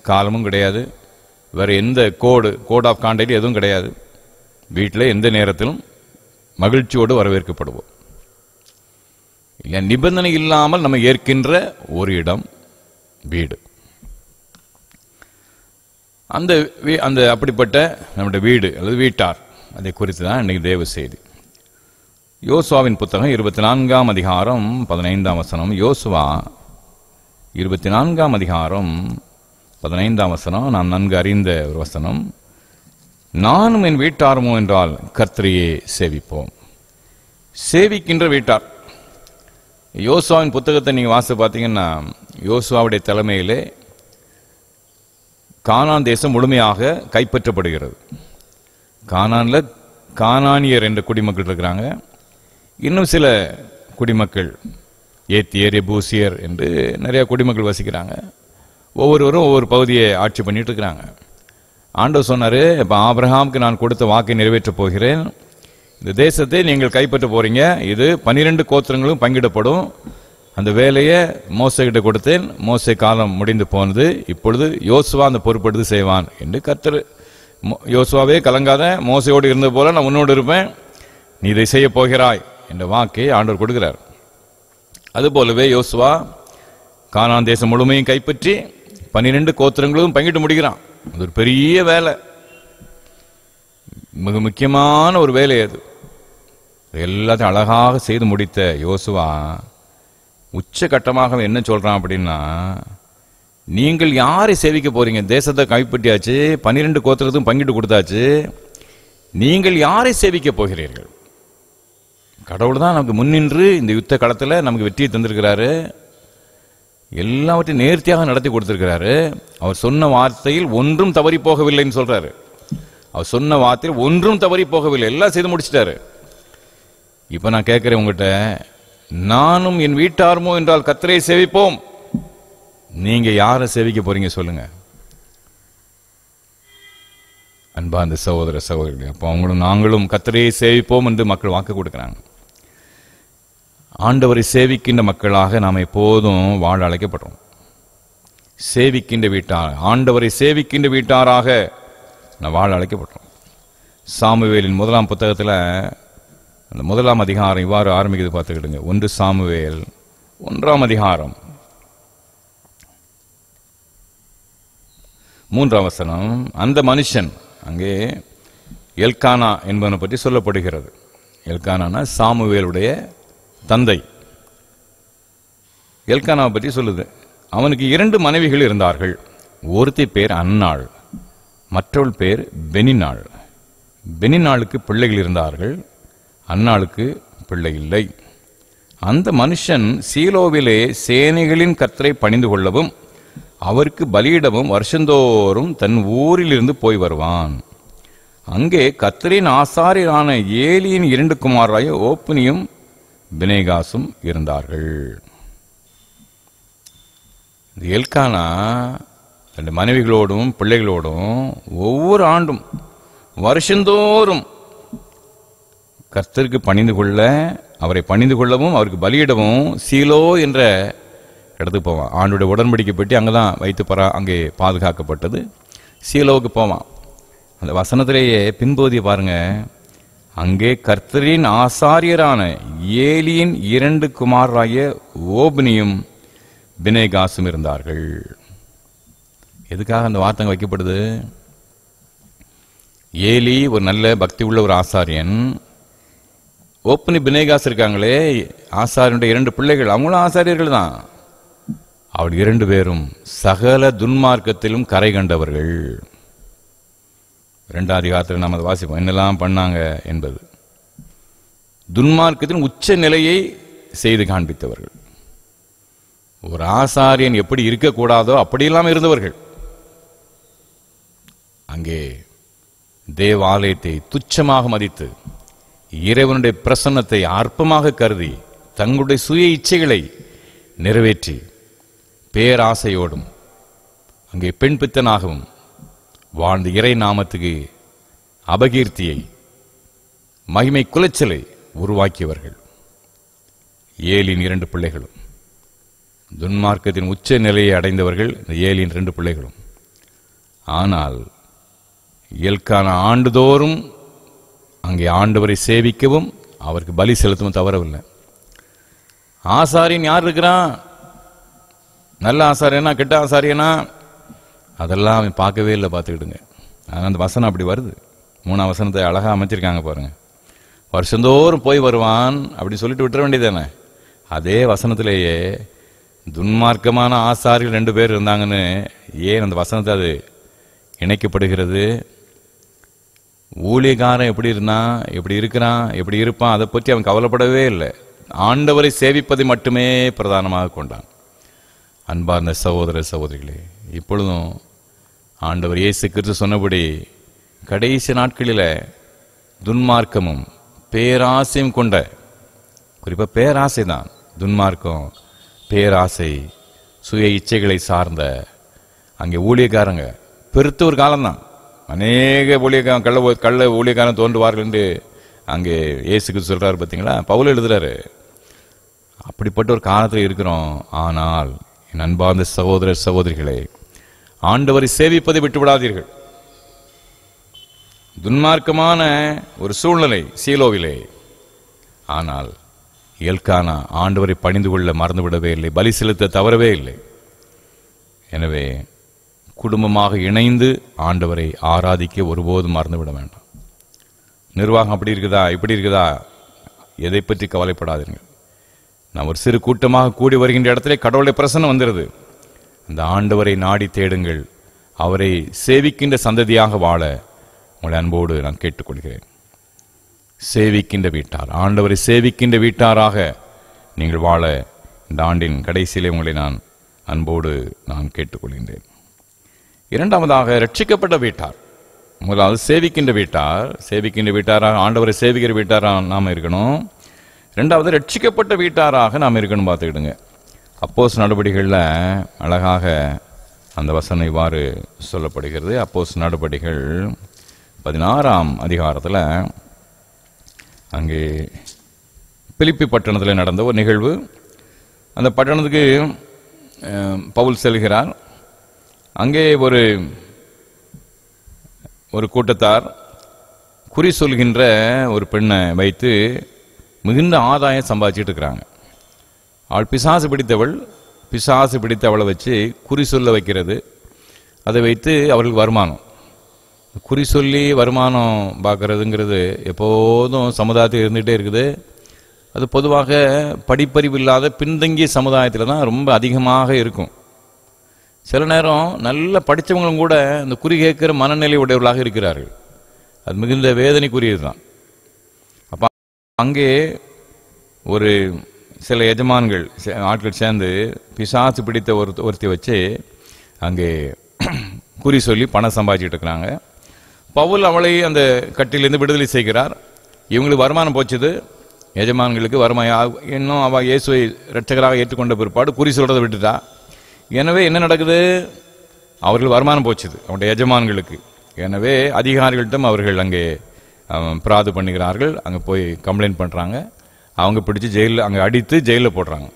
காலமும் கிடையாது, வேறு எந்த கோட் ஆஃப் கான்டாக்ட் எதுவும் கிடையாது. வீட்டில் எந்த நேரத்திலும் மகிழ்ச்சியோடு வரவேற்கப்படுவோம் இல்லை. நிபந்தனை இல்லாமல் நம்ம ஏற்கின்ற ஒரு இடம் வீடு. அந்த அப்படிப்பட்ட நம்முடைய வீடு அல்லது வீட்டார், அதை குறித்து தான் இன்னைக்கு தேவ செய்தி. யோசுவாவின் புத்தகம் 24 அதிகாரம் 15 வசனம். யோசுவா 24 அதிகாரம் 15 வசனம் நாம் நன்கு அறிந்த ஒரு வசனம். நானும் என் வீட்டாருமோ என்றால் கர்த்தரையே சேவிப்போம். சேவிக்கின்ற வீட்டார். யோசுவாவின் புத்தகத்தை நீங்கள் வாசித்து பார்த்தீங்கன்னா, யோசுவாவுடைய தலைமையிலே கானான் தேசம் முழுமையாக கைப்பற்றப்படுகிறது. கானானில் கானானியர் என்ற குடிமக்கள் இருக்கிறாங்க. இன்னும் சில குடிமக்கள், ஏத்தியர், எபூசியர் என்று நிறைய குடிமக்கள் வசிக்கிறாங்க. ஒவ்வொருவரும் ஒவ்வொரு பகுதியை ஆட்சி பண்ணிட்டு இருக்கிறாங்க. ஆண்டவர் சொன்னார், இப்போ ஆபிரகாமுக்கு நான் கொடுத்த வாக்கை நிறைவேற்றப் போகிறேன். இந்த தேசத்தை நீங்கள் கைப்பற்ற போறீங்க. இது 12 கோத்திரங்களும் பங்கிடப்படும். அந்த வேலையை மோசைகிட்ட கொடுத்தேன். மோசை காலம் முடிந்து போனது. இப்பொழுது யோசுவா அந்த பொறுப்பெடுத்து செய்வான் என்று கர்த்தர். யோசுவாவே கலங்காத, மோசையோடு இருந்த போல நான் உன்னோடு இருப்பேன், நீ இதை செய்ய போகிறாய் என்ற வாக்கை ஆண்டவர் கொடுக்கிறார். அதுபோலவே யோசுவா கானான் தேசம் முழுமையும் கைப்பற்றி 12 கோத்திரங்களும் பங்கிட்டு முடிக்கிறான். அது ஒரு பெரிய வேலை. மிக முக்கியமான ஒரு வேலை அது. எல்லாத்தையும் அழகாக செய்து முடித்த யோசுவா உச்சகட்டமாக என்ன சொல்றான் அப்படின்னா, நீங்கள் யாரை சேவிக்க போறீங்க? தேசத்தை கைப்பற்றியாச்சு, 12 கோத்திரத்தும் பங்கிட்டு கொடுத்தாச்சு, நீங்கள் யாரை சேவிக்க போகிறீர்கள்? கடவுள் தான் நமக்கு முன்னின்று இந்த யுத்த களத்தில் நமக்கு வெற்றியை தந்திருக்கிறாரு, எல்லாவற்றையும் நேர்த்தியாக நடத்தி கொடுத்திருக்கிறாரு. அவர் சொன்ன வார்த்தையில் ஒன்றும் தவறி போகவில்லைன்னு சொல்றாரு. அவர் சொன்ன வார்த்தையில் ஒன்றும் தவறி போகவில்லை, எல்லாம் செய்து முடிச்சிட்டாரு. இப்ப நான் கேட்கிறேன் உங்ககிட்ட, நானும் என் வீட்டாருமோ என்றால் கர்த்தரை சேவிப்போம், நீங்க யாரை சேவிக்க போறீங்க சொல்லுங்க. அன்பா அந்த சகோதர சகோதரிகளே, அப்போ அவங்களும் நாங்களும் கர்த்தரை சேவிப்போம் என்று மக்கள் வாக்கு கொடுக்கிறாங்க. ஆண்டவரை சேவிக்கின்ற மக்களாக நாம் எப்போதும் வாழ அழைக்கப்படுறோம். சேவிக்கின்ற வீட்டார், ஆண்டவரை சேவிக்கின்ற வீட்டாராக நான் வாழ அழைக்கப்படுறோம். சாமுவேலின் 1ஆம் புத்தகத்தில் அந்த 1ஆம் அதிகாரம் இவ்வாறு ஆரம்பிக்கிறது பார்த்துக்கிடுங்க. 1 சாமுவேல் 1ஆம் அதிகாரம் 3ஆம் வசனம். அந்த மனுஷன், அங்கே எல்கானா என்பவனை பற்றி சொல்லப்படுகிறது. எல்கானா சாமுவேலுடைய தந்தை. எல்கானாவை பற்றி சொல்லுது. அவனுக்கு 2 மனைவிகள் இருந்தார்கள். ஒருத்தி பேர் அன்னாள், மற்றவள் பேர் பெனினாள். பெனினாளுக்கு பிள்ளைகள் இருந்தார்கள், அன்னாளுக்கு பிள்ளை இல்லை. அந்த மனுஷன் சீலோவிலே சேனைகளின் கர்த்தரை பணிந்து கொள்ளவும் அவருக்கு பலியிடவும் வருஷந்தோறும் தன் ஊரிலிருந்து போய் வருவான். அங்கே கர்த்தரின் ஆசாரியரான ஏலியின் 2 குமாரராய ஓப்னியும் பினேகாசும் இருந்தார்கள். இந்த எல்கானா தன் மனைவிகளோடும் பிள்ளைகளோடும் ஒவ்வொரு ஆண்டும் வருஷந்தோறும் கர்த்தருக்கு பணிந்து கொள்ள, அவரை பணிந்து கொள்ளவும் அவருக்கு பலியிடவும் சீலோ என்ற இடத்துக்கு போவான். ஆண்டுடைய உடன்படிக்கை பெட்டி அங்கதான் வைத்து அங்கே பாதுகாக்கப்பட்டது. சீலோவுக்கு போவான். அந்த வசனத்திலேயே பின்பகுதியை பாருங்க. அங்கே கர்த்தரின் ஆசாரியரான ஏலியின் 2 குமாரராய ஓப்னியும் பினேகாசும் இருந்தார்கள். எதுக்காக அந்த வார்த்தை வைக்கப்படுது? ஏலி ஒரு நல்ல பக்தி உள்ள ஒரு ஆசாரியன். ஓப்னி பினேகாஸ் இருக்காங்களே, ஆசாரியனுடைய 2 பிள்ளைகள், அவங்களும் ஆசாரியர்கள் தான். அவள் 2 பேரும் சகல துன்மார்க்கத்திலும் கரை கண்டவர்கள். 2ஆம் அதிகாரத்தில் நாம் அதை வாசிப்போம், என்னெல்லாம் பண்ணாங்க என்பது. துன்மார்க்கத்தின் உச்ச நிலையை செய்து காண்பித்தவர்கள். ஒரு ஆசாரியன் எப்படி இருக்கக்கூடாதோ அப்படியெல்லாம் இருந்தவர்கள். அங்கே தேவாலயத்தை துச்சமாக மதித்து, இறைவனுடைய பிரசன்னத்தை அற்பமாக கருதி, தங்களுடைய சுய இச்சைகளை நிறைவேற்றி, பேராசையோடும் அங்கே பெண் பித்தனாகவும் வாழ்ந்த இறை நாமத்துக்கு அபகீர்த்தியை, மகிமை குலைச்சலை உருவாக்கியவர்கள். ஏலியின் 2 பிள்ளைகளும் துன்மார்க்கத்தின் உச்ச நிலையை அடைந்தவர்கள், இந்த ஏலியின் 2 பிள்ளைகளும். ஆனால் எல்கானா ஆண்டுதோறும் அங்கே ஆண்டவரை சேவிக்கவும் அவருக்கு பலி செலுத்தவும் தவறவில்லை. ஆசாரியன் யார் இருக்கிறான்? நல்ல ஆசாரியனா கெட்ட ஆசாரியனா? அதெல்லாம் அவன் பார்க்கவே இல்லை. பார்த்துக்கிடுங்க. ஆனால் அந்த வசனம் அப்படி வருது. 3ஆம் வசனத்தை அழகாக அமைச்சிருக்காங்க பாருங்க. வருஷந்தோறும் போய் வருவான் அப்படின்னு சொல்லிட்டு விட்டுற வேண்டியதானே. அதே வசனத்திலேயே துன்மார்க்கமான ஆசாரியர்கள் 2 பேர் இருந்தாங்கன்னு ஏன் அந்த வசனத்தை அது இணைக்கப்படுகிறது? ஊழியக்காரன் எப்படி இருந்தான், எப்படி இருக்கிறான், எப்படி இருப்பான், அதை பற்றி அவன் கவலைப்படவே இல்லை. ஆண்டவரை சேவிப்பதை மட்டுமே பிரதானமாக கொண்டான். அன்பார்ந்த சகோதர சகோதரிகளே, இப்பொழுதும் ஆண்டவர் இயேசு கிறிஸ்து சொன்னபடி கடைசி நாட்களில் துன்மார்க்கமும் பேராசையும் கொண்ட, குறிப்பாக பேராசை தான் துன்மார்க்கம், பேராசை, சுய இச்சைகளை சார்ந்த அங்கே ஊழியக்காரங்க பெருத்த ஒரு காலம்தான். அநேக ஊழியக்காரன் கள்ள ஊழியக்காரன் தோன்றுவார்கள் என்று அங்கே இயேசுக்கு சொல்றாரு. பார்த்தீங்களா, பவுல் எழுதுறாரு. அப்படிப்பட்ட ஒரு காலத்தில் இருக்கிறோம். ஆனால் என் அன்பார்ந்த சகோதர சகோதரிகளே, ஆண்டவரை சேவிப்பதை விட்டு விடாதீர்கள். துன்மார்க்கமான ஒரு சூழ்நிலை சீலோவிலே. ஆனால் எல்கானா ஆண்டவரை பணிந்து கொள்ள மறந்துவிடவே இல்லை, பலி செலுத்த தவறவே இல்லை. எனவே குடும்பமாக இணைந்து ஆண்டவரை ஆராதிக்க ஒருபோதும் மறந்துவிட வேண்டாம். நிர்வாகம் அப்படி இருக்குதா இப்படி இருக்குதா, எதை பற்றி கவலைப்படாதீர்கள். நான் ஒரு சிறு கூட்டமாக கூடி வருகின்ற இடத்துல கடவுளுடைய பிரசன்னம் வந்துடுது. அந்த ஆண்டவரை நாடி தேடுங்கள். அவரை சேவிக்கின்ற சந்ததியாக வாழ உங்களை அன்போடு நான் கேட்டுக்கொள்கிறேன். சேவிக்கின்ற வீட்டார், ஆண்டவரை சேவிக்கின்ற வீட்டாராக நீங்கள் வாழ இந்த ஆண்டின் கடைசியிலே உங்களை நான் அன்போடு நான் கேட்டுக்கொள்கின்றேன். இரண்டாவதாக ரட்சிக்கப்பட்ட வீட்டார். முதலாவது சேவிக்கின்ற வீட்டார், சேவிக்கின்ற வீட்டாராக ஆண்டவரை சேவிக்கிற வீட்டாராக நாம் இருக்கணும். ரெண்டாவது ரட்சிக்கப்பட்ட வீட்டாராக நாம் இருக்கணும். பார்த்துக்கிடுங்க, அப்போஸ் நடவடிக்கைகளில் அழகாக அந்த வசனம் இவ்வாறு சொல்லப்படுகிறது. அப்போஸ் நடவடிக்கைகள் 16ஆம் அதிகாரத்தில் அங்கே பிலிப்பி பட்டணத்தில் நடந்த ஒரு நிகழ்வு. அந்த பட்டணத்துக்கு பவுல் செல்கிறார். அங்கே ஒரு கூட்டத்தார் குறி சொல்கின்ற ஒரு பெண்ணை வைத்து மிகுந்த ஆதாயம் சம்பாதிச்சுட்டு இருக்கிறாங்க. அவள் பிசாசு பிடித்தவளை வச்சு குறி சொல்ல வைக்கிறது. அதை வைத்து அவர்களுக்கு வருமானம், குறி சொல்லி வருமானம் பார்க்கறதுங்கிறது எப்போதும் சமுதாயத்தில் இருந்துகிட்டே இருக்குது. அது பொதுவாக படிப்பறிவு இல்லாத பின்தங்கிய சமுதாயத்தில் தான் ரொம்ப அதிகமாக இருக்கும். சில நேரம் நல்ல படித்தவங்களும் கூட இந்த குறி கேட்கிற மனநிலை உடையவர்களாக இருக்கிறார்கள். அது மிகுந்த வேதனைக்குரியது தான். அப்போ அங்கே ஒரு சில எஜமான்கள் ஆட்கள் சேர்ந்து பிசாசு பிடித்த ஒருத்தி வச்சு அங்கே குறி சொல்லி பணம் சம்பாதிச்சுட்டு இருக்கிறாங்க. பவுல் அவளை அந்த கட்டிலிருந்து விடுதலை செய்கிறார். இவங்களுக்கு வருமானம் போச்சுது, எஜமான்களுக்கு வருமானம். இன்னும் அவள் இயேசுவை இரட்சகராக ஏற்றுக்கொண்ட பிற்பாடு குறி சொல்றதை விட்டுட்டா. எனவே என்ன நடக்குது, அவர்கள் வருமானம் போச்சுது அவருடைய எஜமான்களுக்கு. எனவே அதிகாரிகள்ட்டும் அவர்கள் அங்கே பிராது பண்ணுகிறார்கள். அங்கே போய் கம்ப்ளைண்ட் பண்ணுறாங்க. அவங்க பிடிச்சி ஜெயிலில் அங்கே அடித்து ஜெயிலில் போடுறாங்க.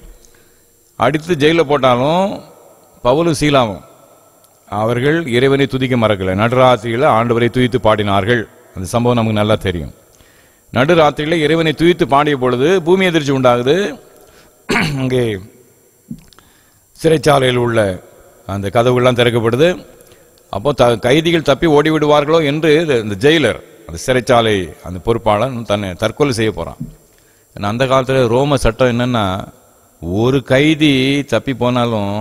அடித்து ஜெயிலில் போட்டாலும் பவுலும் சீலாவும் அவர்கள் இறைவனை துதிக்க மறக்கலை. நடுராத்திரியில் ஆண்டவரை துதித்து பாடினார்கள். அந்த சம்பவம் நமக்கு நல்லா தெரியும். நடுராத்திரியில் இறைவனை துதித்து பாடிய பொழுது பூமி எதிர்ச்சி உண்டாகுது. அங்கே சிறைச்சாலையில் உள்ள அந்த கதவுகள்லாம் திறக்கப்படுது. அப்போ கைதிகள் தப்பி ஓடிவிடுவார்களோ என்று இந்த ஜெயிலர், அந்த சிறைச்சாலை அந்த பொறுப்பாளன் தன்னை தற்கொலை செய்ய போகிறான். அந்த காலத்தில் ரோம சட்டம் என்னன்னா, ஒரு கைதி தப்பி போனாலும்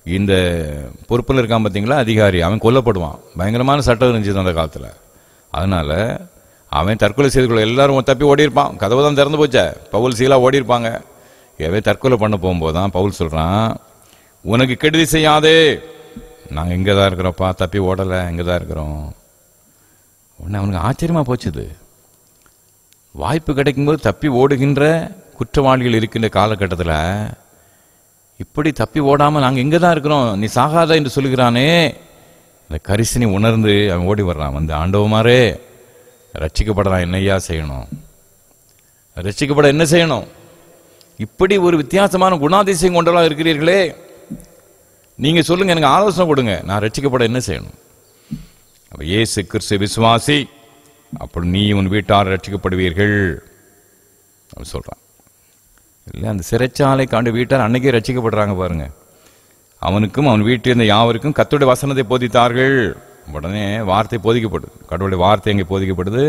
இந்த பொறுப்பில் இருக்கான் பார்த்தீங்களா அதிகாரி, அவன் கொல்லப்படுவான். பயங்கரமான சட்டம் இருந்துச்சு அந்த காலத்தில். அதனால் அவன் தற்கொலை செய்து கொள்ள எல்லாரும் தப்பி ஓடி இருப்பான். கதவு தான் திறந்து போச்ச, பவுல் சீலா ஓடி இருப்பாங்க. எவன் தற்கொலை பண்ண போகும்போது தான் பவுல் சொல்கிறான், உனக்கு கெடுதி செய்யாதே, நாங்கள் இங்கே தான் இருக்கிறோம்ப்பா, தப்பி ஓடலை, இங்கே தான் இருக்கிறோம். உடனே அவனுக்கு ஆச்சரியமாக போச்சுது. வாய்ப்பு கிடைக்கும்போது தப்பி ஓடுகின்ற குற்றவாளிகள் இருக்கின்ற காலகட்டத்தில் இப்படி தப்பி ஓடாமல் நாங்கள் இங்கே தான் இருக்கிறோம், நீ சாகாத என்று சொல்லுகிறானே. இந்த கரிசனை உணர்ந்து அவன் ஓடி வர்றான். வந்து ஆண்டவமாரே ரட்சிக்கப்படலாம், என்னையா செய்யணும், ரட்சிக்கப்பட என்ன செய்யணும்? இப்படி ஒரு வித்தியாசமான குணாதிசயம் கொண்டவர்களாக இருக்கிறீர்களே, நீங்கள் சொல்லுங்க, எனக்கு ஆலோசனை கொடுங்க, நான் ரட்சிக்கப்பட என்ன செய்யணும்? அப்போ இயேசு கிறிஸ்து விசுவாசி, அப்படி நீ உன் வீட்டார் ரட்சிக்கப்படுவீர்கள் அப்படின்னு சொல்கிறான். இல்லை, அந்த சிறைச்சாலை காண்டு வீட்டார் அன்னைக்கே ரட்சிக்கப்படுறாங்க பாருங்க. அவனுக்கும் அவன் வீட்டில் இருந்த யாவருக்கும் கர்த்தருடைய வசனத்தை போதித்தார்கள். உடனே வார்த்தை போதிக்கப்படுது, கடவுளுடைய வார்த்தை அங்கே போதிக்கப்படுது.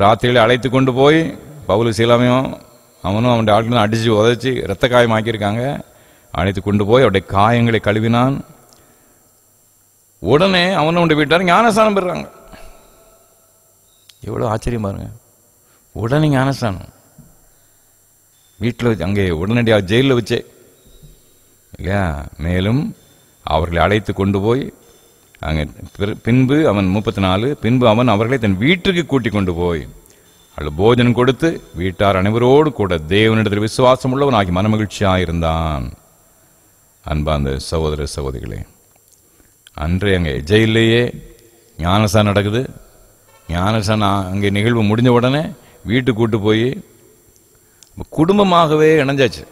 ராத்திரியில் அழைத்து கொண்டு போய் பவுல் சீலாமையும் அவனும் அவனுடைய ஆட்களும் அடித்து உதச்சி இரத்த காயமாக்கியிருக்காங்க. அழைத்து கொண்டு போய் அவருடைய காயங்களை கழுவினான். உடனே அவனும் அவனுடைய வீட்டார் ஞானஸ்தானம் பெறுறாங்க. எவ்வளோ ஆச்சரியம் பாருங்க. உடனே ஞானஸ்தானம் வீட்டில் வச்சு, அங்கே உடனடியாக ஜெயிலில் வச்சே இல்லையா. மேலும் அவர்களை அழைத்து கொண்டு போய் அங்கே பின்பு அவன் 34 பின்பு அவன் அவர்களை தன் வீட்டுக்கு கூட்டிக் கொண்டு போய் அவள் போஜனம் கொடுத்து வீட்டார் அனைவரோடு கூட தேவனிடத்தில் விசுவாசம் உள்ளவன் ஆகி மனமகிழ்ச்சியாக இருந்தான். அன்பார்ந்த சகோதர சகோதரிகளே, அன்றே அங்கே ஜெயிலேயே ஞானஸ்தானம் நடக்குது. ஞானஸ்தானம் அங்கே நிகழ்வு முடிஞ்ச உடனே வீட்டுக்கு கூட்டு போய் குடும்பமாகவே இணைஞ்சாச்சு.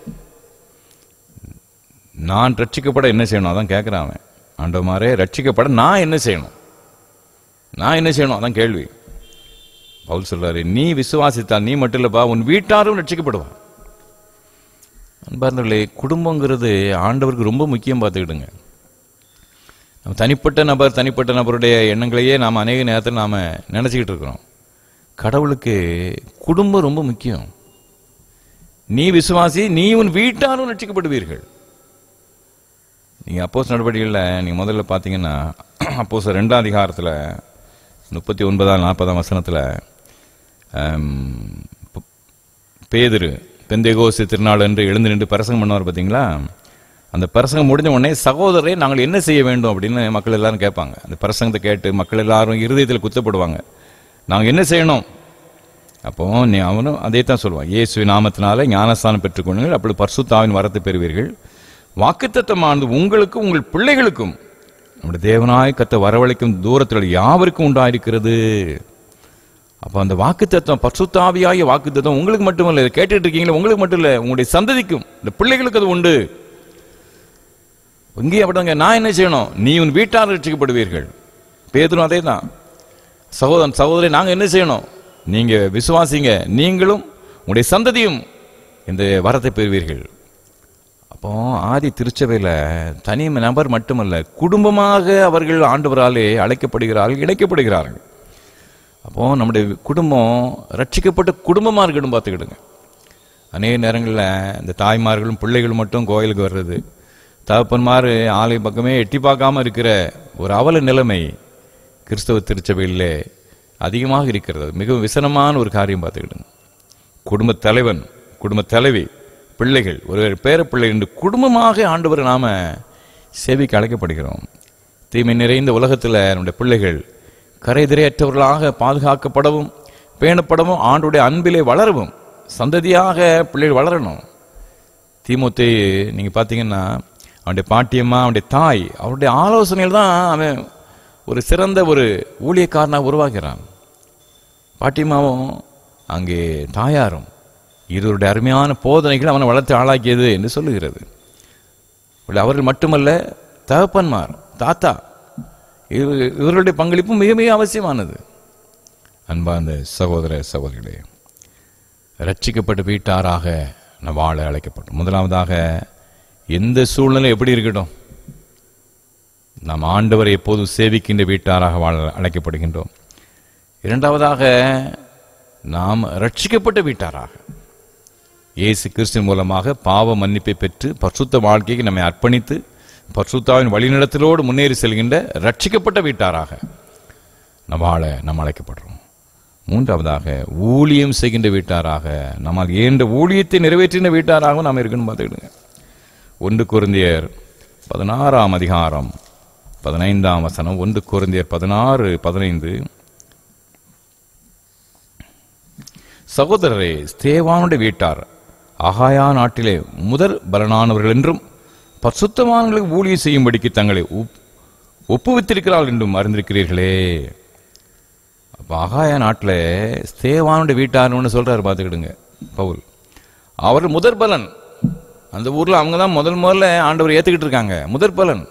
நான் ரட்சிக்கப்பட என்ன செய்யணும் அதான் கேட்குறான் அவன். ஆண்டவமாரே ரட்சிக்கப்பட நான் என்ன செய்யணும், நான் என்ன செய்யணும் அதான் கேள்வி. பவுல் சொல்றாரு, நீ விசுவாசித்தால் நீ மட்டும் இல்லப்பா, உன் வீட்டாரும் ரட்சிக்கப்படுவான். அன்பார்ந்தவர்களே, குடும்பங்கிறது ஆண்டவருக்கு ரொம்ப முக்கியம். பார்த்துக்கிடுங்க, நம்ம தனிப்பட்ட நபருடைய எண்ணங்களையே நாம் அநேக நேரத்தில் நாம் நினச்சிக்கிட்டு இருக்கிறோம். கடவுளுக்கு குடும்பம் ரொம்ப முக்கியம். நீ விசுவாசி, நீ உன் வீட்டாரும் ரட்சிக்கப்படுவீர்கள். நீங்க அப்போஸ்தலர் நடவடிக்கைகளில் நீங்க முதல்ல பார்த்தீங்கன்னா அப்போஸ்தலர் 2ஆம் அதிகாரத்தில் 39-40 வசனத்தில் பேதுரு பெந்தேகோஸ்து திருநாள் என்று எழுந்து நின்று பிரசங்கம் பண்ணுவார் பார்த்தீங்களா? அந்த பிரசங்கம் முடிஞ்ச உடனே, சகோதரரை நாங்கள் என்ன செய்ய வேண்டும் அப்படின்னு மக்கள் எல்லாரும் கேட்பாங்க. அந்த பிரசங்கத்தை கேட்டு மக்கள் எல்லாரும் இருதயத்தில் குத்தப்படுவாங்க. நாங்கள் என்ன செய்யணும்? அப்போ அவனும் அதே தான் சொல்லுவான், இயேசுவின் நாமத்தினால ஞானஸ்தானம் பெற்றுக்கொள்ளுங்கள், அப்படி பரிசுத்த ஆவியின் வரத்தை பெறுவீர்கள். வாக்குத்தத்தமானது உங்களுக்கும் உங்கள் பிள்ளைகளுக்கும் நம்முடைய தேவனாய் கர்த்தர் வரவழைக்கும் தூரத்தில் யாவருக்கும் உண்டாயிருக்கிறது. அப்போ அந்த வாக்குத்தத்தம், பரிசுத்த ஆவியாகிய வாக்குத்தத்தம் உங்களுக்கு மட்டுமல்ல, இதை கேட்டுட்டு இருக்கீங்களா, உங்களுக்கு மட்டும் இல்லை, உங்களுடைய சந்ததிக்கும், இந்த பிள்ளைகளுக்கு அது உண்டு. இங்கேயே அப்படிங்க, நான் என்ன செய்யணும்? நீ உன் வீட்டார் ரட்சிக்கப்படுவீர்கள். பேதுரும் அதே தான், சகோதரி நாங்கள் என்ன செய்யணும்? நீங்க விசுவாசிங்க, நீங்களும் உங்களுடைய சந்ததியும் இந்த வரத்தை பெறுவீர்கள். அப்போ ஆதி திருச்சபையில் தனி நபர் மட்டுமல்ல, குடும்பமாக அவர்கள் ஆண்டவராலே அழைக்கப்படுகிறார்கள், இணைக்கப்படுகிறார்கள். அப்போ நம்முடைய குடும்பம் ரட்சிக்கப்பட்ட குடும்பமாக இருக்கணும். பார்த்துக்கிடுங்க, அநேக நேரங்களில் இந்த தாய்மார்களும் பிள்ளைகளும் மட்டும் கோயிலுக்கு வர்றது, தகப்பன்மார் ஆலய பக்கமே எட்டி பார்க்காம இருக்கிற ஒரு அவல நிலைமை கிறிஸ்தவ திருச்சபையிலே அதிகமாக இருக்கிறது. மிகவும் விசனமான ஒரு காரியம். பார்த்துக்கிடுங்க, குடும்ப தலைவன், குடும்ப தலைவி, பிள்ளைகள், ஒரு பேர பிள்ளை என்று குடும்பமாக ஆண்டவரை நாம சேவைக்கு அழைக்கப்படுகிறோம். தீமை நிறைந்த உலகத்தில் நம்முடைய பிள்ளைகள் கரைதிரையற்றவர்களாக பாதுகாக்கப்படவும் பேணப்படவும் ஆண்டவருடைய அன்பிலே வளரவும் சந்ததியாக பிள்ளைகள் வளரணும். தீமோத்தேயு நீங்க பார்த்தீங்கன்னா அவனுடைய பாட்டியம்மா, அவனுடைய தாய், அவருடைய ஆலோசனையில் தான் அவன் ஒரு சிறந்த ஒரு ஊழியக்காரனாக உருவாகிறான். பாட்டியம்மாவும் அங்கே தாயாரும் இதனுடைய அருமையான போதனைகள் அவனை வளர்த்து ஆளாக்கியது என்று சொல்லுகிறது. அவர்கள் மட்டுமல்ல, தகப்பன்மார், தாத்தா, இவர்களுடைய பங்களிப்பு மிக மிக அவசியமானது. அன்பார்ந்த சகோதர சகோதரிகளே, ரட்சிக்கப்பட்ட வீட்டாராக நாம் வாழ அழைக்கப்பட்டோம். முதலாவதாக, எந்த சூழ்நிலை எப்படி இருக்கட்டும், நாம் ஆண்டவரை எப்போதும் சேவிக்கின்ற வீட்டாராக வாழ அழைக்கப்படுகின்றோம். இரண்டாவதாக, நாம் ரட்சிக்கப்பட்ட வீட்டாராக இயேசு கிறிஸ்துவின் மூலமாக பாவ மன்னிப்பை பெற்று பரிசுத்த வாழ்க்கைக்கு நம்மை அர்ப்பணித்து பரிசுத்தாவின் வழிநடத்தலோடு முன்னேறி செல்கின்ற ரட்சிக்கப்பட்ட வீட்டாராக நாம் வாழ நாம் அழைக்கப்படுறோம். மூன்றாவதாக, ஊழியம் செய்கின்ற வீட்டாராக, நம்மால் ஏன்ற ஊழியத்தை நிறைவேற்றின வீட்டாராகவும் நாம் இருக்கணும். பார்த்துக்கிடுங்க, 1 கொரிந்தியர் 16ஆம் அதிகாரம் 15ஆம் வசனம், 1 கொரிந்தியர் 16:15. சகோதரரே, ஸ்தேவானுடைய வீட்டார் அகாயா நாட்டிலே முதற் பலனானவர்கள் என்றும் பரிசுத்தவான்களுக்கு ஊழியம் செய்யும்படிக்கு தங்களை ஒப்புவித்திருக்கிறார்கள் என்றும் அறிந்திருக்கிறீர்களே. அப்போ அகாயா நாட்டில் ஸ்தேவானுடைய வீட்டார்னு சொல்றாரு. பார்த்துக்கிடுங்க, பவுல் அவர் முதற் பலன். அந்த ஊரில் அவங்க தான் முதல்ல ஆண்டவர் ஏற்றுக்கிட்டு இருக்காங்க. முதற் பலன்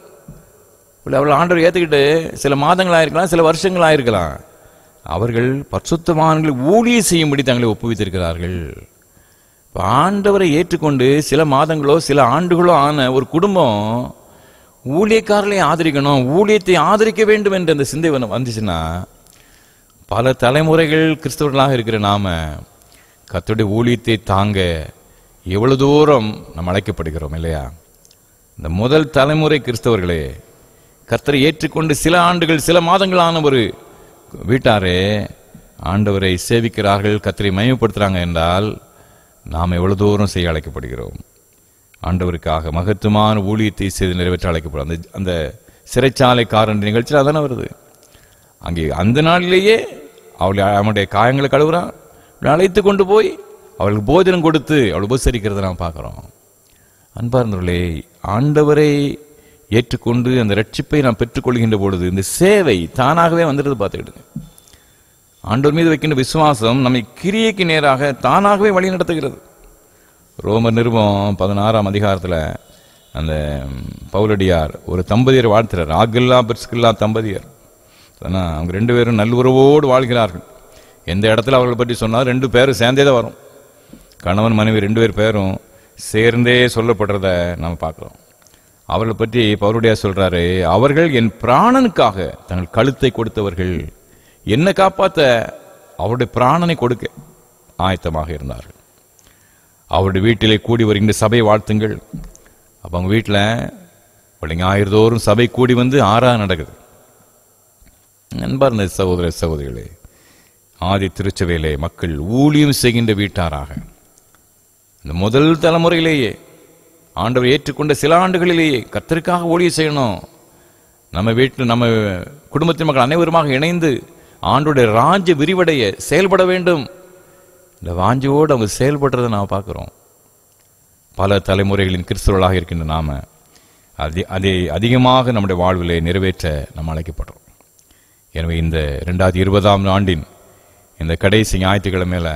அவர்கள் ஆண்டவர் ஏற்றுக்கிட்டு சில மாதங்கள் ஆயிருக்கலாம், சில வருஷங்கள் ஆயிருக்கலாம். அவர்கள் பரிசுத்தவான்களை ஊழியம் செய்யும்படி தங்களை ஒப்புவித்திருக்கிறார்கள். ஆண்டவரை ஏற்றுக்கொண்டு சில மாதங்களோ சில ஆண்டுகளோ ஆன ஒரு குடும்பம் ஊழியக்காரர்களை ஆதரிக்கணும், ஊழியத்தை ஆதரிக்க வேண்டும் என்ற அந்த சிந்தை வந்துச்சுன்னா, பல தலைமுறைகள் கிறிஸ்தவர்களாக இருக்கிற நாம கர்த்தருடைய ஊழியத்தை தாங்க எவ்வளவு தூரம் நாம் அழைக்கப்படுகிறோம் இல்லையா? இந்த முதல் தலைமுறை கிறிஸ்தவர்களே கர்த்தரை ஏற்றுக்கொண்டு சில ஆண்டுகள் சில மாதங்களான ஒரு வீட்டாரே ஆண்டவரை சேவிக்கிறார்கள், கர்த்தரை மகிமைப்படுத்துறாங்க என்றால் நாம் எவ்வளவு தூரம் செய்ய அழைக்கப்படுகிறோம். ஆண்டவருக்காக மகத்துவமான ஊழியத்தை செய்து நிறைவேற்ற அழைக்கப்படும். அந்த சிறைச்சாலைக்காரன் நிகழ்ச்சியில் அதானே வருது. அங்கே அந்த நாளிலேயே அவனுடைய காயங்களை கழுவுறான், அழைத்து கொண்டு போய் அவளுக்கு போஜனம் கொடுத்து அவள் உபசரிக்கிறத நாம் பார்க்குறோம். அன்பார்ந்தவர்களே, ஆண்டவரை ஏற்றுக்கொண்டு அந்த ரட்சிப்பை நாம் பெற்றுக்கொள்கின்ற பொழுது இந்த சேவை தானாகவே வந்துடுது. பார்த்துக்கிடுங்க, ஆண்டவர் மீது வைக்கின்ற விசுவாசம் நம்மை கிரியைக்கு நேராக தானாகவே வழி நடத்துகிறது. ரோமர் நிருபம் 16ஆம் அதிகாரத்தில் அந்த பவுலடியார் ஒரு தம்பதியர் வாழ்த்துறார். ஆகில்லா பிரிஸ்கில்லா தம்பதியர். அவங்க 2 பேரும் நல்லுறவோடு வாழ்கிறார்கள். எந்த இடத்துல அவர்களை பற்றி சொன்னால் 2 பேரும் சேர்ந்தே தான் வரும். கணவன் மனைவி 2 பேரும் சேர்ந்தே சொல்லப்படுறத நம்ம பார்க்குறோம். அவர்களை பற்றி பவுலடியார் சொல்றாரு, அவர்கள் என் பிராணனுக்காக தங்கள் கழுத்தை கொடுத்தவர்கள், என்னை காப்பாற்ற அவருடைய பிராணனை கொடுக்க ஆயத்தமாக இருந்தார்கள். அவருடைய வீட்டிலே கூடி வருகின்ற சபை வாழ்த்துங்கள். அப்போ அவங்க வீட்டில் ஞாயிறுதோறும் சபை கூடி வந்து ஆறாக நடக்குது. நண்பார்ந்த சகோதர சகோதரிகளே, ஆதி திருச்சபையிலே மக்கள் ஊழியம் செய்கின்ற வீட்டாராக இந்த முதல் தலைமுறையிலேயே ஆண்டவர் ஏற்றுக்கொண்ட சில ஆண்டுகளிலேயே கர்த்தருக்காக ஊழியம் செய்யணும். நம்ம வீட்டில் நம்ம குடும்பத்தின் மக்கள் அனைவருமாக இணைந்து ஆண்டோடைய ராஜ்ய விரிவடைய செயல்பட வேண்டும். இந்த வாஞ்சியோடு அவங்க செயல்படுறதை நாம் பார்க்குறோம். பல தலைமுறைகளின் கிறிஸ்தவர்களாக இருக்கின்ற நாம அதை அதிகமாக நம்முடைய வாழ்விலே நிறைவேற்ற நாம் அழைக்கப்படுறோம். எனவே இந்த 2020ஆம் ஆண்டின் இந்த கடைசி ஞாயிற்றுக்கிழமையில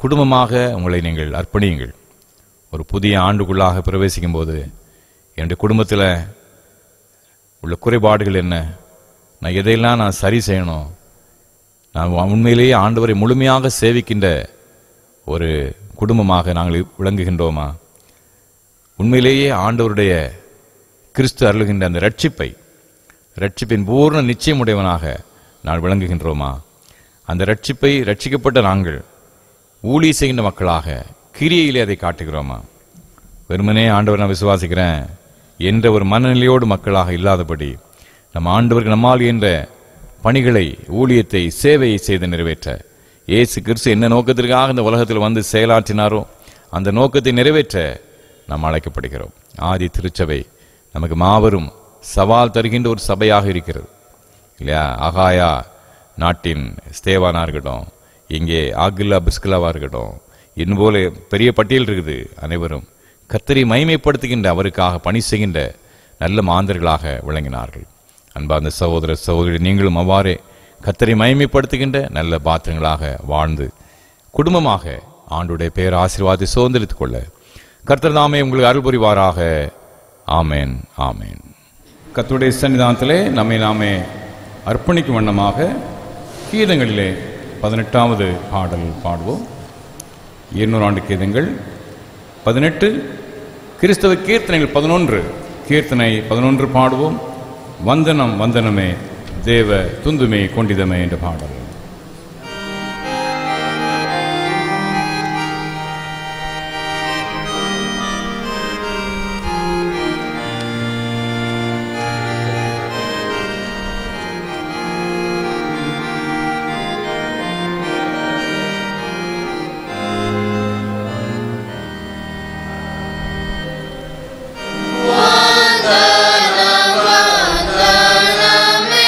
குடும்பமாக உங்களை நீங்கள் அர்ப்பணியுங்கள். ஒரு புதிய ஆண்டுக்குள்ளாக பிரவேசிக்கும் போது என்னுடைய குடும்பத்தில் உள்ள குறைபாடுகள் என்ன, நான் எதையெல்லாம் நான் சரி செய்யணும், நான் உண்மையிலேயே ஆண்டவரை முழுமையாக சேவிக்கின்ற ஒரு குடும்பமாக நாங்கள் விளங்குகின்றோமா, உண்மையிலேயே ஆண்டவருடைய கிறிஸ்து அருளுகின்ற அந்த ரட்சிப்பின் பூர்ண நிச்சயமுடையவனாக நான் விளங்குகின்றோமா, அந்த ரட்சிக்கப்பட்ட நாங்கள் ஊழிய செய்கின்ற மக்களாக கிரியையிலே அதை காட்டுகிறோமா, வெறுமனே ஆண்டவர் நான் விசுவாசிக்கிறேன் என்ற ஒரு மனநிலையோடு மக்களாக இல்லாதபடி நம் ஆண்டவருக்கு நம்மால் என்ற பணிகளை ஊழியத்தை சேவையை செய்து நிறைவேற்ற இயேசு கிறிஸ்து என்ன நோக்கத்திற்காக இந்த உலகத்தில் வந்து செயலாற்றினாரோ அந்த நோக்கத்தை நிறைவேற்ற நாம் அழைக்கப்படுகிறோம். ஆதி திருச்சபை நமக்கு மாபெரும் சவால் தருகின்ற ஒரு சபையாக இருக்கிறது இல்லையா? அகாயா நாட்டின் ஸ்தேவானா இருக்கட்டும், இங்கே ஆகில்லா பிஸ்கிலாவாக இருக்கட்டும், இன்னுபோல பெரிய பட்டியல் இருக்குது. அனைவரும் கர்த்தரை மகிமைப்படுத்துகின்ற அவருக்காக பணி செய்கின்ற நல்ல மாந்தர்களாக விளங்கினார்கள். அன்பார்ந்த சகோதர சகோதரி, நீங்களும் அவ்வாறே கர்த்தரை மகிமைப்படுத்துகின்ற நல்ல பாத்திரங்களாக வாழ்ந்து குடும்பமாக ஆண்டுடைய பேர் ஆசீர்வாதத்தை சுதந்திரித்துக் கொள்ள கர்த்தர் தாமே உங்களுக்கு அருள் புரிவாராக. ஆமேன், ஆமேன். கர்த்தருடைய சன்னிதானத்திலே நம்மை நாமே அர்ப்பணிக்கும் வண்ணமாக கீதங்களிலே 18வது பாடல் பாடுவோம். 200 ஆண்டு கீதங்கள் 18, கிறிஸ்தவ கீர்த்தனைகள் 11, கீர்த்தனை 11 பாடுவோம். வந்தனம் வந்தனமே தேவ துந்துமே கொண்டிதமே என்ற பாடல். வந்தனமே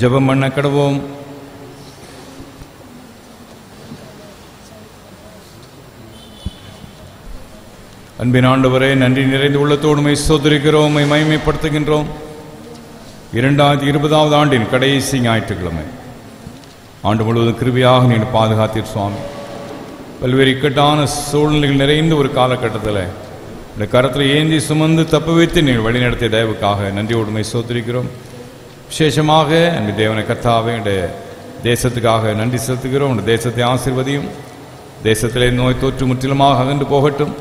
ஜெபம் பண்ண கடவோம். அன்பின் ஆண்டவரே, நன்றி நிறைந்த உள்ளத்தோடு உம்மை ஸ்தோத்திரிக்கிறோம், உம்மை மகிமைப்படுத்துகின்றோம். 2020 ஆண்டின் கடைசி ஞாயிற்றுக்கிழமை ஆண்டு முழுவதும் கிருபையாக நீர் பாதுகாத்தீர் சுவாமி. பல்வேறு இக்கட்டான சூழ்நிலைகள் நிறைந்த ஒரு காலகட்டத்தில் இந்த கரத்தில் ஏந்தி சுமந்து தப்பு வைத்து நீர் வழிநடத்திய தயவுக்காக நன்றியோடு உம்மை ஸ்தோத்திரிக்கிறோம். விசேஷமாக அன்பு தேவனை கர்த்தாவே உடைய தேசத்துக்காக நன்றி செலுத்துகிறோம். உடைய தேசத்தை ஆசீர்வதியும். தேசத்திலே நோய் தொற்று முற்றிலுமாக அகன்று போகட்டும்.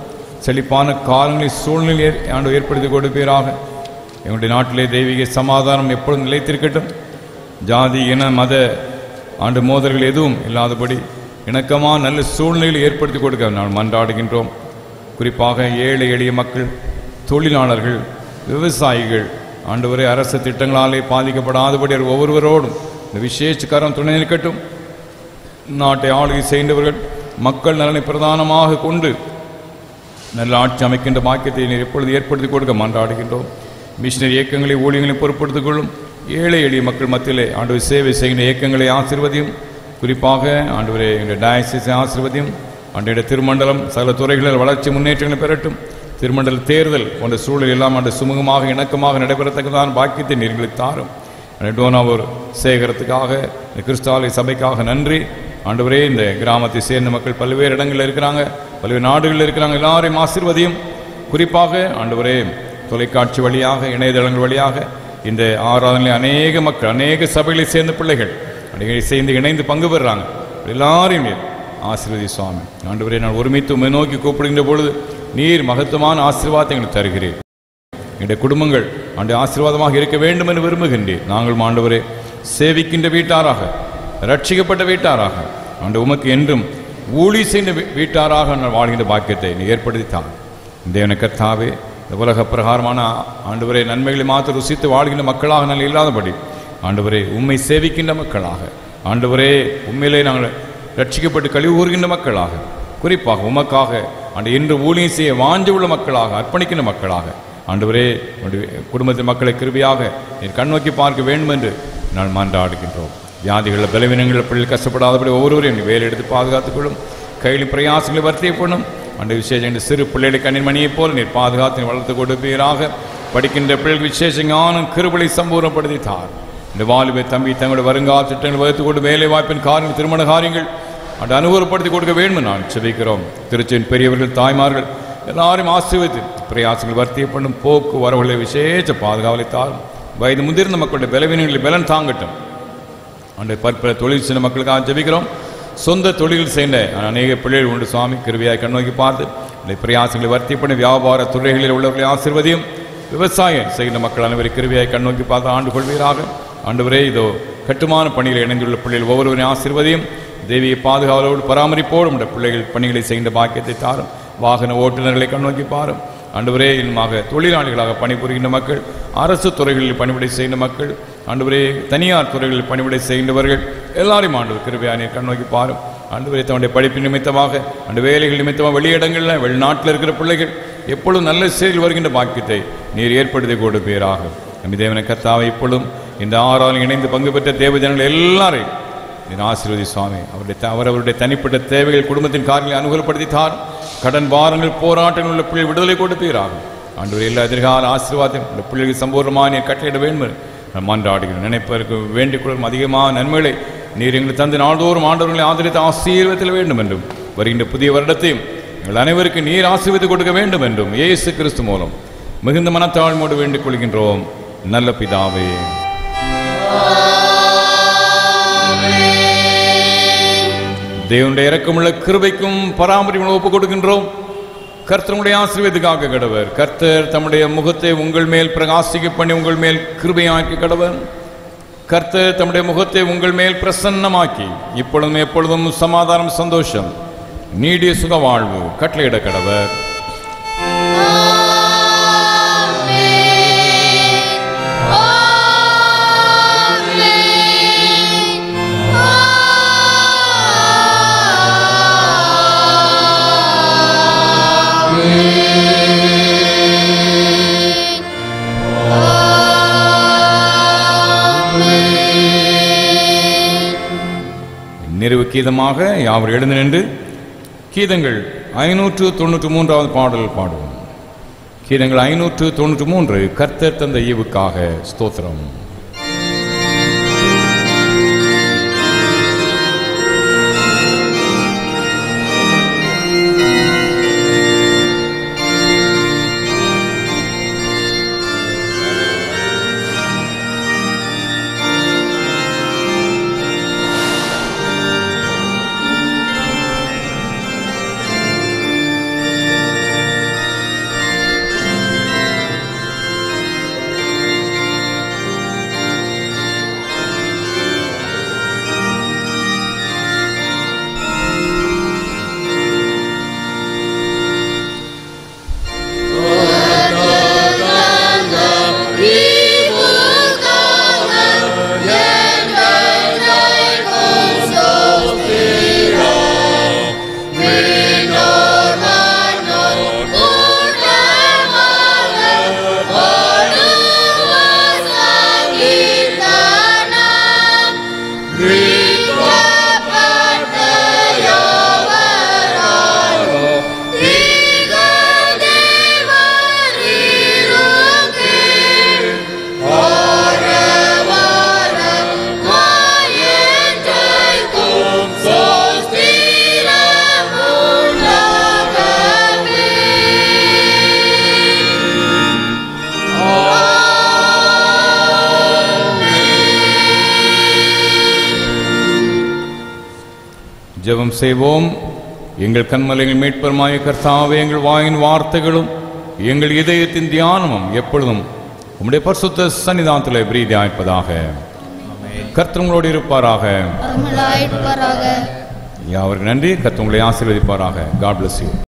செழிப்பான காலங்களை சூழ்நிலை ஆண்டு ஏற்படுத்தி கொடுப்பீராக. எங்களுடைய நாட்டிலே தெய்வீக சமாதானம் எப்பொழுதும் நிலைத்திருக்கட்டும். ஜாதி இன மத ஆண்டு மோதல்கள் எதுவும் இல்லாதபடி இணக்கமான நல்ல சூழ்நிலைகளை ஏற்படுத்தி கொடுக்க நான் மன்றாடுகின்றோம். குறிப்பாக ஏழை எளிய மக்கள், தொழிலாளர்கள், விவசாயிகள் ஆண்டவரே அரசு திட்டங்களாலே பாதிக்கப்படாதபடி ஒவ்வொருவரோடும் இந்த விசேஷ கரம் துணை நிற்கட்டும். நாட்டை ஆளுகை செய்தவர்கள் மக்கள் நலனை பிரதானமாக கொண்டு நல்ல ஆட்சி அமைக்கின்ற பாக்கியத்தை நீர் எப்பொழுது ஏற்படுத்தி கொடுக்க மன்றாடுகின்றோம். மிஷினரி இயக்கங்களை ஊழியர்களை பொறுப்படுத்திக் கொள்ளும். ஏழை எளிய மக்கள் மத்தியிலே ஆண்டவர் சேவை செய்கின்ற இயக்கங்களை ஆசீர்வதியும். குறிப்பாக ஆண்டவரே எங்களுடைய டயசிஸை ஆசீர்வதியும். ஆண்டைய திருமண்டலம் சகல துறைகளில் வளர்ச்சி முன்னேற்றங்களை பெறட்டும். திருமண்டல தேர்தல் போன்ற சூழல் எல்லாம் ஆண்டு சுமூகமாக இணக்கமாக நடைபெறத்தக்கதான் பாக்கியத்தை நீர்களுக்கு தாரும். டோனாவூர் சேகரத்துக்காக கிறிஸ்தாலய சபைக்காக நன்றி. ஆண்டவரே, இந்த கிராமத்தை சேர்ந்த மக்கள் பல்வேறு இடங்களில் இருக்கிறாங்க, பல்வேறு நாடுகளில் இருக்கிறாங்க, எல்லாரையும் ஆசீர்வதியும். குறிப்பாக ஆண்டவரே, தொலைக்காட்சி வழியாக இணையதளங்கள் வழியாக இந்த ஆராதனையில் அநேக மக்கள், அநேக சபைகளை சேர்ந்த பிள்ளைகள் சேர்ந்து இணைந்து பங்கு பெறுறாங்க. எல்லாரையும் ஆசீர்வதி சுவாமி. ஆண்டவரே, நான் ஒருமித்து உம்மை நோக்கி கூப்பிடுகின்ற பொழுது நீர் மகத்துவமான ஆசீர்வாதத்தை எங்களுக்கு தருகிறேன். எங்களுடைய குடும்பங்கள் ஆண்டு ஆசீர்வாதமாக இருக்க வேண்டும் என்று விரும்புகின்றேன். நாங்கள் ஆண்டவரே சேவிக்கின்ற வீட்டாராக, ரட்சிக்கப்பட்ட வீட்டாராக, ஆண்டு உமக்கு என்றும் ஊழி செய்த வீட்டாராக நான் வாழ்கின்ற பாக்கியத்தை நீ ஏற்படுத்தித்தான். தேவனை கர்த்தாவே, இந்த உலக பிரகாரமான ஆண்டவரே நன்மைகளை மாற்ற ருசித்து வாழ்கின்ற மக்களாக நாங்கள் இல்லாதபடி ஆண்டவரே உம்மை சேவிக்கின்ற மக்களாக, ஆண்டவரே உண்மையிலே நாங்கள் ரட்சிக்கப்பட்டு கழிவு கூறுகின்ற மக்களாக, குறிப்பாக உமக்காக ஆண்டு இன்று ஊழியம் செய்ய வாஞ்ச உள்ள மக்களாக, அர்ப்பணிக்கின்ற மக்களாக ஆண்டவரே குடும்பத்தின் மக்களை கிருபையாக நீர் கண்ணோக்கி பார்க்க வேண்டும் என்று நான் மன்றாடுகின்றோம். வியாதிகளில் பலவீனங்களில் பிள்ளைகள் கஷ்டப்படாதபடி ஒவ்வொருவரையும் வேலை எடுத்து பாதுகாத்துக் கொள்ளும். கையில் பிரயாசங்களை வர்த்தியப்படும். அந்த விசேஷம் சிறு பிள்ளைகளை கண்ணின்மணியைப் போல நீர் பாதுகாத்து வளர்த்து கொடுப்பீராக. படிக்கின்ற பிள்ளைகள் விசேஷ ஞானம் கிருபையை சம்பூர்ணப்படுத்தித்தார். இந்த வாலிபை தம்பி தங்களுடைய வருங்கால திட்டங்களை வகுத்து கொண்டு வேலை வாய்ப்பின் காரியங்கள், திருமண காரியங்கள் அந்த அனுகூலப்படுத்தி கொடுக்க வேண்டும் நான் செபிக்கிறோம். திருச்சியின் பெரியவர்கள், தாய்மார்கள் எல்லாரையும் ஆசீர்வதித்து பிரயாசங்கள் வர்த்தியப்படும். போக்கு வரவுகளை விசேஷ பாதுகாவலித்தார். வயது முதிர்ந்த மக்களுடைய பலவீனங்களை பலன் தாங்கட்டும். அந்த பற்பல தொழில் செய்த மக்களுக்காக ஜெபிக்கிறோம். சொந்த தொழில் செய்த அநேக பிள்ளைகள் உண்டு சுவாமி. கிருபையாய் கண்ணோக்கி பார்த்து இந்த பிரயாசங்களை வர்த்திப்பண்ணி வியாபார துறைகளில் உள்ளவர்களை ஆசீர்வதியும். விவசாயம் செய்கின்ற மக்கள் அனைவரை கிருபையாய் கண்ணோக்கி பார்த்து ஆண்டு கொள்வீராக. ஆண்டவரே, இதோ கட்டுமான பணியில் இணைந்துள்ள பிள்ளைகள் ஒவ்வொருவரையும் ஆசீர்வதியும். தேவியை பாதுகாவலோடு பராமரிப்போடு உடைய பிள்ளைகள் பணிகளை செய்கின்ற பாக்கியத்தை தாரும். வாகன ஓட்டுநர்களை கண்ணோக்கி பாரும். ஆண்டவரே, இன்னுமாக தொழிலாளிகளாக பணிபுரிகின்ற மக்கள், அரசு துறைகளில் பணிபுரை செய்கின்ற மக்கள், ஆண்டவரே தனியார் துறைகளில் பணிபுரை செய்கின்றவர்கள் எல்லாரையும் ஆண்டவர் கிருபையாய் நீர் கண்ணோக்கி பாரும். ஆண்டவரே, தன்னுடைய படிப்பு நிமித்தமாக அந்த வேலைகள் நிமித்தமாக வெளியிடங்களில் வெளிநாட்டில் இருக்கிற பிள்ளைகள் எப்பொழுதும் நல்ல செயல் வருகின்ற பாக்கியத்தை நீர் ஏற்படுத்தி கொடுப்பீராக. நம்பி தேவனை கர்த்தாவை இப்பொழுதும் இந்த ஆறாலும் இணைந்து பங்கு பெற்ற தேவஜனங்கள் எல்லாரையும் நீர் ஆசீர்வதி சுவாமி. அவருடைய தனிப்பட்ட தேவைகள், குடும்பத்தின் காரியங்களை அனுகூலப்படுத்தித்தார். கடன் பாரங்கள், போராட்டங்கள் உள்ள பிள்ளைகள் விடுதலை கொடுப்பீராக. ஆண்டவர் எல்லா எதிர்கால ஆசீர்வாதம் இந்த பிள்ளைகள் சம்பூர்ணமாக நீர் கட்டளையிட வேண்டும் நான் மன்றாடுகிறேன். நினைப்பதற்கு வேண்டிக் கொள்ளும் அதிகமான நன்மைகளை நீர் எங்களுக்கு தந்து நாள்தோறும் ஆண்டவர்களை ஆதரித்து ஆசீர்வதிக்க வேண்டும் என்றும் வருகின்ற புதிய வருடத்தையும் எங்கள் அனைவருக்கு நீர் ஆசீர்வதித்து கொடுக்க வேண்டும் என்றும் இயேசு கிறிஸ்து மூலம் மிகுந்த மனத்தாழ்மையோடு வேண்டிக் கொள்கின்றோம் நல்ல பிதாவே. தேவனுடைய இரக்கமுள்ள கிருபைக்கும் பராமரிப்பும் ஒப்புக் கொடுக்கின்றோம். கர்த்தருடைய ஆசீர்வாதத்துக்காக கடவர். கர்த்தர் தம்முடைய முகத்தை உங்கள் மேல் பிரகாசிக்க பண்ணி உங்கள் மேல் கிருபையாக்கி கடவர். கர்த்தர் தம்முடைய முகத்தை உங்கள் மேல் பிரசன்னமாக்கி இப்பொழுதும் எப்பொழுதும் சமாதானம், சந்தோஷம், நீடிய சுக வாழ்வு கட்டளையிட கடவர். Amen. கீதமாக யாவர் எழுந்து நின்று கீதங்கள் 593வது பாடல் பாடுவோம். கீதங்கள் 593. கர்த்தர் தந்த ஈவுக்காக ஸ்தோத்திரம். ஜெபம் செய்வோம். எங்கள் கண்மலைகள் மீட்பருமாய கர்த்தாவே, எங்கள் வாயின் வார்த்தைகளும் எங்கள் இதயத்தின் தியானமும் எப்பொழுதும் உம்முடைய பரிசுத்த சன்னிதானத்திலே பிரீதியாயிருப்பதாக. கர்த்தர் உங்களோடு இருப்பாராக. அருளாயிருப்பாராக. யாவருக்கு நன்றி. கர்த்தர் உங்களை ஆசீர்வதிப்பாராக. God bless you.